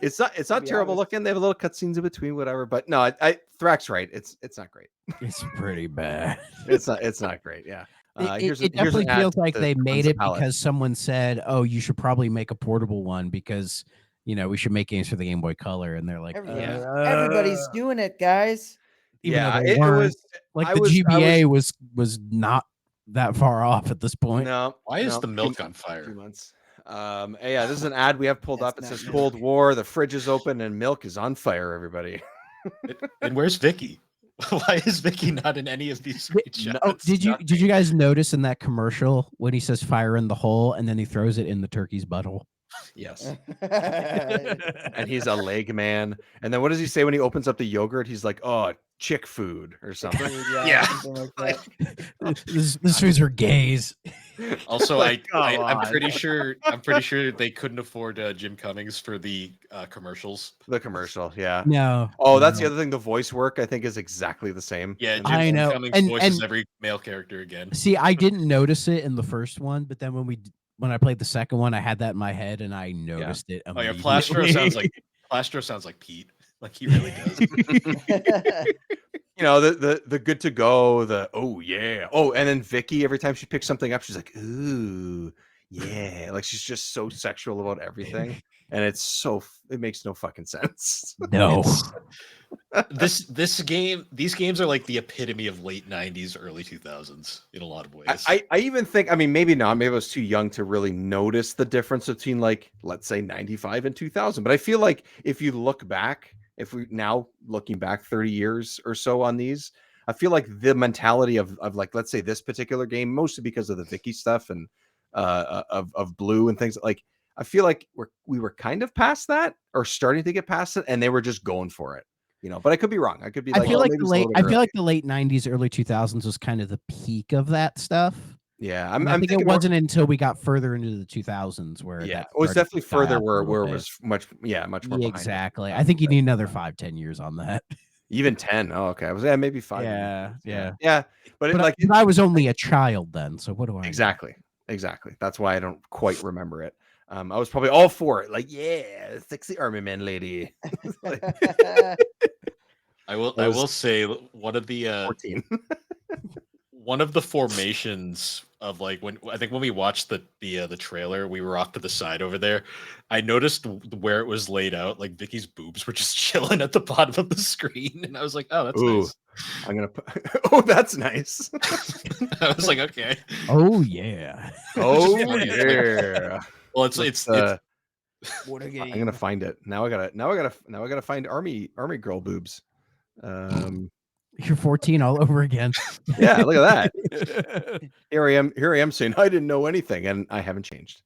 S3: It's not terrible looking. They have a little cutscenes in between, whatever. But no, Thrax's right. It's not great.
S5: It's pretty bad.
S3: It's not great. Yeah.
S5: It definitely feels like they made it because someone said, "Oh, you should probably make a portable one because we should make games for the Game Boy Color." And they're like,
S4: everybody's doing it, guys.
S3: It was
S5: like the GBA was not that far off at this point.
S3: No,
S6: why is the milk on fire?
S3: 2 months. This is an ad we have pulled up. It says Cold War. The fridge is open and milk is on fire. Everybody.
S6: And where's Vicky? Why is Vicky not in any of these screenshots?
S5: Oh, did you guys notice in that commercial when he says "fire in the hole" and then he throws it in the turkey's butthole?
S3: Yes. And he's a leg man. And then what does he say when he opens up the yogurt? He's like, "Oh, chick food" or something.
S6: Yeah.
S5: This food's for gays.
S6: Also, I'm pretty sure they couldn't afford Jim Cummings for the commercials.
S3: The commercial, yeah.
S5: No.
S3: Oh, that's the other thing. The voice work, I think, is exactly the same.
S6: Yeah,
S5: Jim
S6: Cummings voices every male character again.
S5: See, I didn't notice it in the first one, but then when I played the second one, I had that in my head and I noticed it.
S6: Oh yeah, Plastro sounds like Pete. Like he really does.
S3: The good to go, and then Vicky, every time she picks something up, she's like, "Ooh, yeah." Like, she's just so sexual about everything. And it makes no fucking sense.
S5: No.
S6: These games are like the epitome of late 90s, early 2000s in a lot of ways.
S3: I even think, maybe not. Maybe I was too young to really notice the difference between, like, let's say 95 and 2000. But I feel like if you look back, looking back 30 years or so on these, I feel like the mentality of like, let's say this particular game, mostly because of the Vicky stuff and of Blue and things, like, I feel like we were kind of past that or starting to get past it, and they were just going for it, but I could be wrong. I could be like,
S5: I feel like the late 90s, early 2000s was kind of the peak of that stuff.
S3: Yeah,
S5: I think it wasn't until we got further into the 2000s where
S3: it was definitely further where it was much more
S5: exactly. I think you need another 5-10 years on that.
S3: Even 10. Oh, okay. I was maybe 5.
S5: Yeah.
S3: But
S5: I was only a child then, so what do I
S3: exactly. That's why I don't quite remember it. I was probably all for it. Like, yeah, sexy army man lady.
S6: I will say one of the
S3: 14.
S6: One of the formations of, like, when we watched the trailer, we were off to the side over there. I noticed where it was laid out, like Vicky's boobs were just chilling at the bottom of the screen, and I was like, "Oh, that's nice."
S3: I'm gonna put. Oh, that's nice.
S6: I was like, "Okay."
S5: Oh yeah.
S3: Oh yeah.
S6: Well, it's
S4: What a game.
S3: I'm gonna find it now. I gotta find army girl boobs.
S5: You're 14 all over again.
S3: Yeah, look at that. Here I am saying I didn't know anything, and I haven't changed.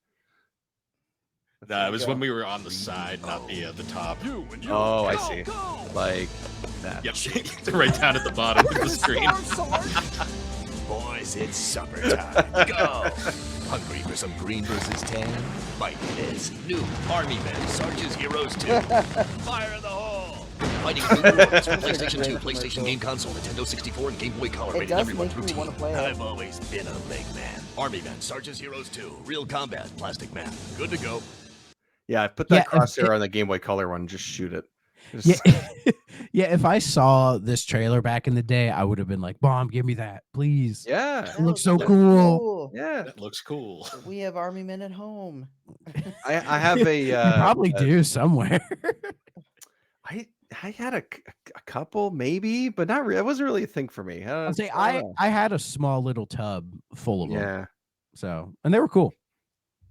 S6: Nah, it was when we were on the side, not the top.
S2: You and you.
S3: Oh, I
S2: Go,
S3: see.
S2: go.
S3: Like that.
S6: Yep, right down at the bottom of the screen.
S1: Boys, it's supper time. Go! Hungry for some green versus tan? Fight this new Army Men Sarge's Heroes 2. Fire in the hole! Fighting new wars for PlayStation 2, PlayStation Game Console, Nintendo 64, and Game Boy Color.
S4: It
S1: Rated
S4: does
S1: everyone
S4: make
S1: through
S4: me want
S1: teen.
S4: to play it.
S1: I've always been a leg man. Army Men Sarge's Heroes 2. Real combat, plastic man. Good to go.
S3: Yeah, I put that
S5: Yeah,
S3: crosshair on the Game Boy Color one. Just shoot it.
S5: Yeah, yeah. If I saw this trailer back in the day, I would have been like, "Mom, give me that, please."
S3: Yeah.
S5: It looks so cool.
S3: Yeah.
S6: That looks cool.
S4: We have army men at home.
S3: I have a.
S5: You probably do somewhere.
S3: I had a couple maybe, but not really. It wasn't really a thing for me.
S5: I'll say
S3: I don't know.
S5: I had a small little tub full of them.
S3: Yeah.
S5: So, and they were cool.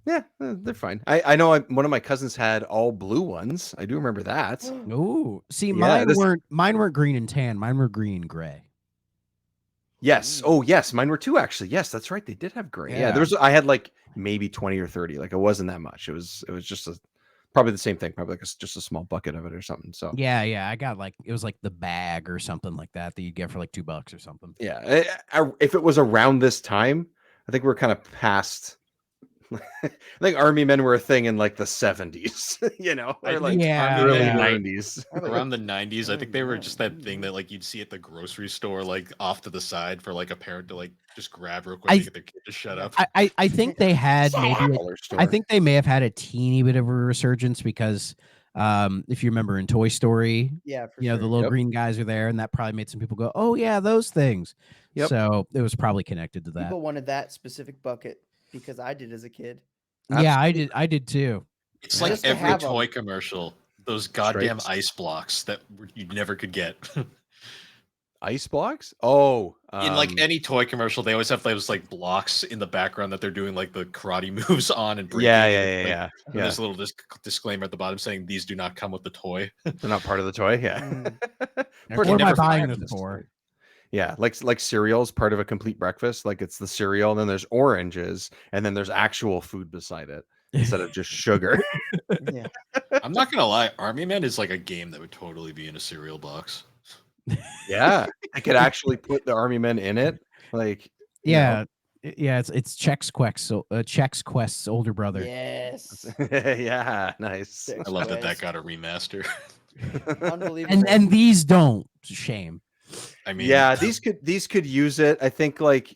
S3: Yeah, they're fine. I know one of my cousins had all blue ones. I do remember that.
S5: Ooh, see,
S3: Yeah,
S5: mine weren't green and tan. Mine were green and gray.
S3: Yes. Oh, yes. Mine were too, actually. Yes, that's right. They did have gray. Yeah.
S5: Yeah.
S3: I had like maybe 20 or 30. Like it wasn't that much. It was just probably the same thing. Probably like just a small bucket of it or something. So
S5: Yeah. I got it was like the bag or something like that you get for like $2 or something.
S3: yeah. If it was around this time, I think we're kind of past. I think army men were a thing in like the 70s, or like early 90s.
S6: Around the 90s, I think they were just that thing that like you'd see at the grocery store, like off to the side for like a parent to like just grab real quick to get their kid to shut up.
S5: I think they had maybe I think they may have had a teeny bit of a resurgence because if you remember in Toy Story,
S4: Yeah, for
S5: the little green guys are there, and that probably made some people go, "Oh yeah, those things."
S3: Yep.
S5: So it was probably connected to that.
S4: People wanted that specific bucket because I did as a kid.
S5: Yeah, I did too.
S6: It's like every toy commercial, those goddamn ice blocks that you never could get.
S3: Ice blocks? Oh,
S6: in like any toy commercial, they always have those like blocks in the background that they're doing like the karate moves on and breaking.
S3: Yeah.
S6: There's a little disclaimer at the bottom saying these do not come with the toy.
S3: They're not part of the toy. Yeah.
S5: What am I buying them for?
S3: Yeah, like cereal's part of a complete breakfast. Like it's the cereal, and then there's oranges, and then there's actual food beside it instead of just sugar.
S4: Yeah.
S6: I'm not gonna lie, Army Men is like a game that would totally be in a cereal box.
S3: Yeah, I could actually put the army men in it. Like,
S5: yeah, it's Chex Quest's older brother.
S4: Yes.
S3: Yeah, nice.
S6: I love that got a remaster.
S4: Unbelievable.
S5: And these don't. Shame.
S6: I mean,
S3: yeah, these could use it. I think like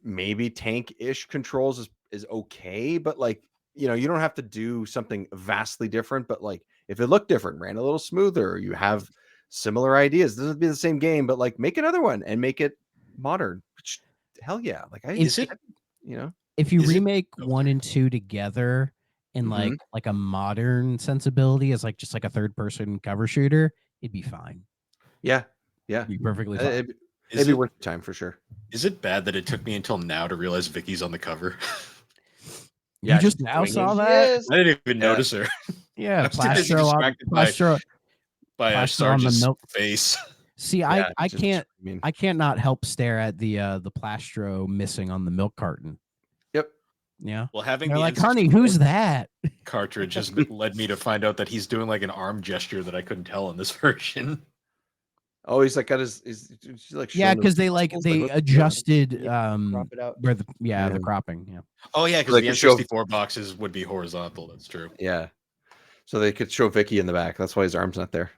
S3: maybe tank-ish controls is okay, but like you don't have to do something vastly different. But like if it looked different, ran a little smoother, you have similar ideas. This would be the same game, but like make another one and make it modern. Which, hell yeah! Like
S5: if you remake 1 and 2 together in like a modern sensibility as like just like a third-person cover shooter, it'd be fine.
S3: Yeah.
S5: It'd be perfectly fine.
S3: It'd be worth the time for sure.
S6: Is it bad that it took me until now to realize Vicky's on the cover?
S5: You just now saw that?
S4: Yes.
S6: I didn't even notice her.
S5: Yeah,
S6: Plastro by Sarge's face.
S5: See, I can't not help stare at the Plastro missing on the milk carton.
S3: Yep.
S5: Yeah.
S6: Well, having
S5: they're like, honey, who's that?
S6: Cartridge has led me to find out that he's doing like an arm gesture that I couldn't tell in this version.
S3: Oh, he's like got his like
S5: because they adjusted
S4: crop it out.
S5: where the cropping. Yeah.
S6: Oh yeah, because
S3: like
S6: the N64 boxes would be horizontal. That's true.
S3: Yeah. So they could show Vicky in the back. That's why his arm's not there.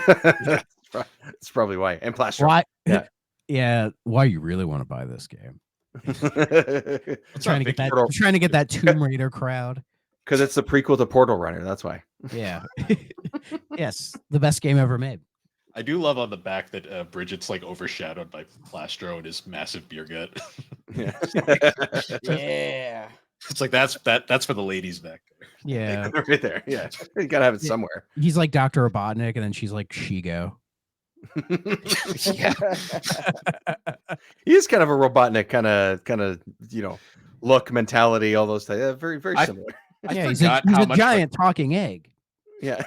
S3: That's probably why. And Plastro.
S5: Why? Yeah. Why you really want to buy this game? Trying to get that Tomb Raider crowd.
S3: Because it's the prequel to Portal Runner. That's why.
S5: Yeah. Yes, the best game ever made.
S6: I do love on the back that Bridget's like overshadowed by Plastro and his massive beer gut.
S3: Yeah.
S4: Yeah.
S6: It's like that's for the ladies back there.
S5: Yeah.
S3: Right there. Yeah. You gotta have it somewhere.
S5: He's like Dr. Robotnik, and then she's like Shigo.
S3: Yeah. He is kind of a Robotnik kind of look, mentality, all those things. Very, very similar.
S5: Yeah, he's a giant talking egg.
S3: Yeah.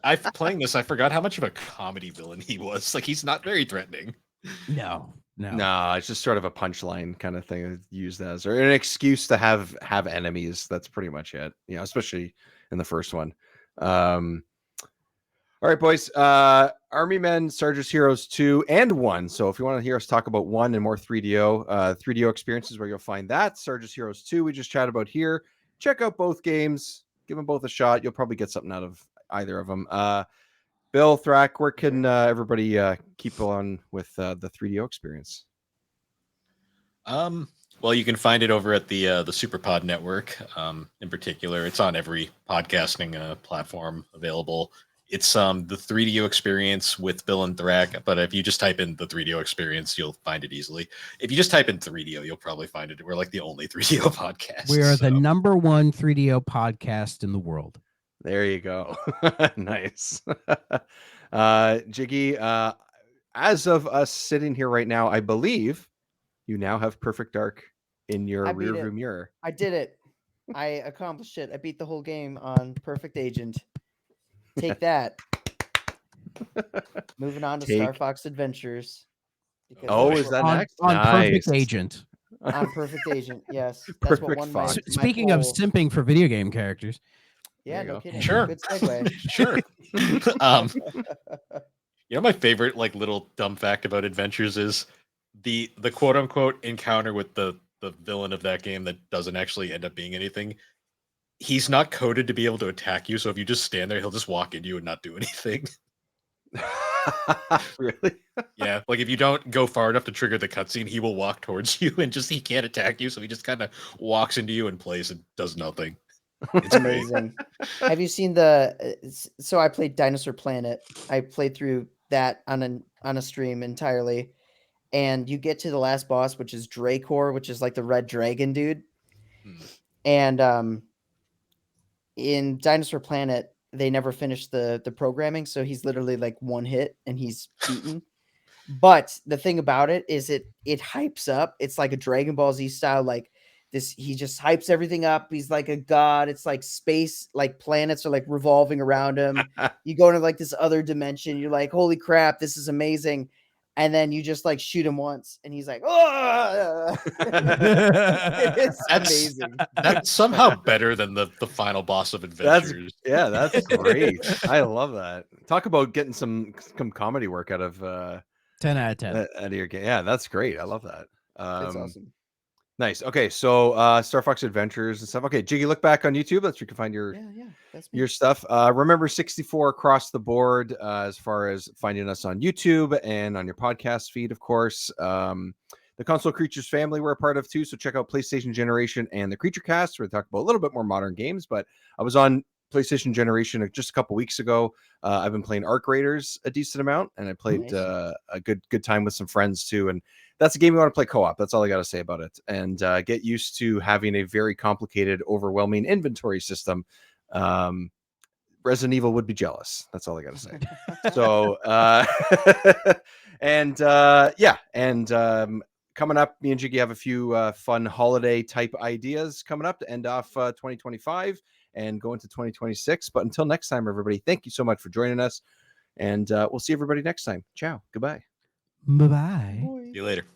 S6: I forgot how much of a comedy villain he was. Like, he's not very threatening.
S5: No.
S3: It's just sort of a punchline kind of thing used as, or an excuse to have enemies. That's pretty much it. You know, especially in the first one. All right, boys. Army Men, Sarge's Heroes 2 and 1. So if you want to hear us talk about 1 and more 3DO experiences, where you'll find that. Sarge's Heroes 2, we just chatted about here. Check out both games. Give them both a shot. You'll probably get something out of either of them. Bill, Thrak, where can everybody keep on with the 3DO experience?
S6: Well, you can find it over at the SuperPod network. In particular, it's on every podcasting platform available. It's the 3DO experience with Bill and Thrak, but if you just type in the 3DO experience, you'll find it easily. If you just type in 3DO, you'll probably find it. We're like the only 3DO podcast.
S5: We are the number one 3DO podcast in the world.
S3: There you go. Nice. Jiggy, as of us sitting here right now, I believe you now have Perfect Dark in your rearview mirror.
S4: I did it. I accomplished it. I beat the whole game on Perfect Agent. Take that. Moving on to Star Fox Adventures.
S3: Is that next?
S5: On Perfect Agent.
S4: On Perfect Agent, yes. That's
S3: Perfect
S4: what
S3: Fox.
S5: Speaking of simping for video game characters.
S4: Yeah, no kidding.
S6: Sure.
S4: Good segue.
S6: Sure. You know, my favorite like little dumb fact about Adventures is the quote unquote encounter with the villain of that game that doesn't actually end up being anything. He's not coded to be able to attack you, so if you just stand there, he'll just walk into you and not do anything.
S3: Really?
S6: Yeah, like if you don't go far enough to trigger the cutscene, he will walk towards you and he can't attack you, so he just kind of walks into you in place and does nothing. It's
S4: amazing. Have you seen so I played Dinosaur Planet. I played through that on a stream entirely, and you get to the last boss, which is Dracor, which is like the red dragon dude. And in Dinosaur Planet, they never finished the programming, so he's literally like one hit and he's beaten. But the thing about it is it hypes up. It's like a Dragon Ball Z style, like this. He just hypes everything up. He's like a god. It's like space, like planets are like revolving around him. You go into like this other dimension. You're like, holy crap, this is amazing. And then you just like shoot him once, and he's like, "Oh!" It's amazing.
S6: That's somehow better than the final boss of Adventures.
S3: That's great. I love that. Talk about getting some comedy work out of
S5: 10 out of 10
S3: out of your game. Yeah, that's great. I love that.
S4: That's awesome.
S3: Nice. Okay, so Star Fox Adventures and stuff. Okay, Jiggy, look back on YouTube. That's where you can find your your stuff. Remember 64 across the board as far as finding us on YouTube and on your podcast feed, of course. The Console Creatures family we're a part of too. So check out PlayStation Generation and the Creature Cast, where we talk about a little bit more modern games. But I was on PlayStation Generation just a couple weeks ago. I've been playing Arc Raiders a decent amount, and I played a good time with some friends too. And that's a game you want to play co-op. That's all I got to say about it. And get used to having a very complicated, overwhelming inventory system. Resident Evil would be jealous. That's all I got to say. So, coming up, me and Jiggy have a few fun holiday type ideas coming up to end off 2025 and go into 2026. But until next time, everybody, thank you so much for joining us. And we'll see everybody next time. Ciao. Goodbye.
S5: Bye-bye.
S6: See you later.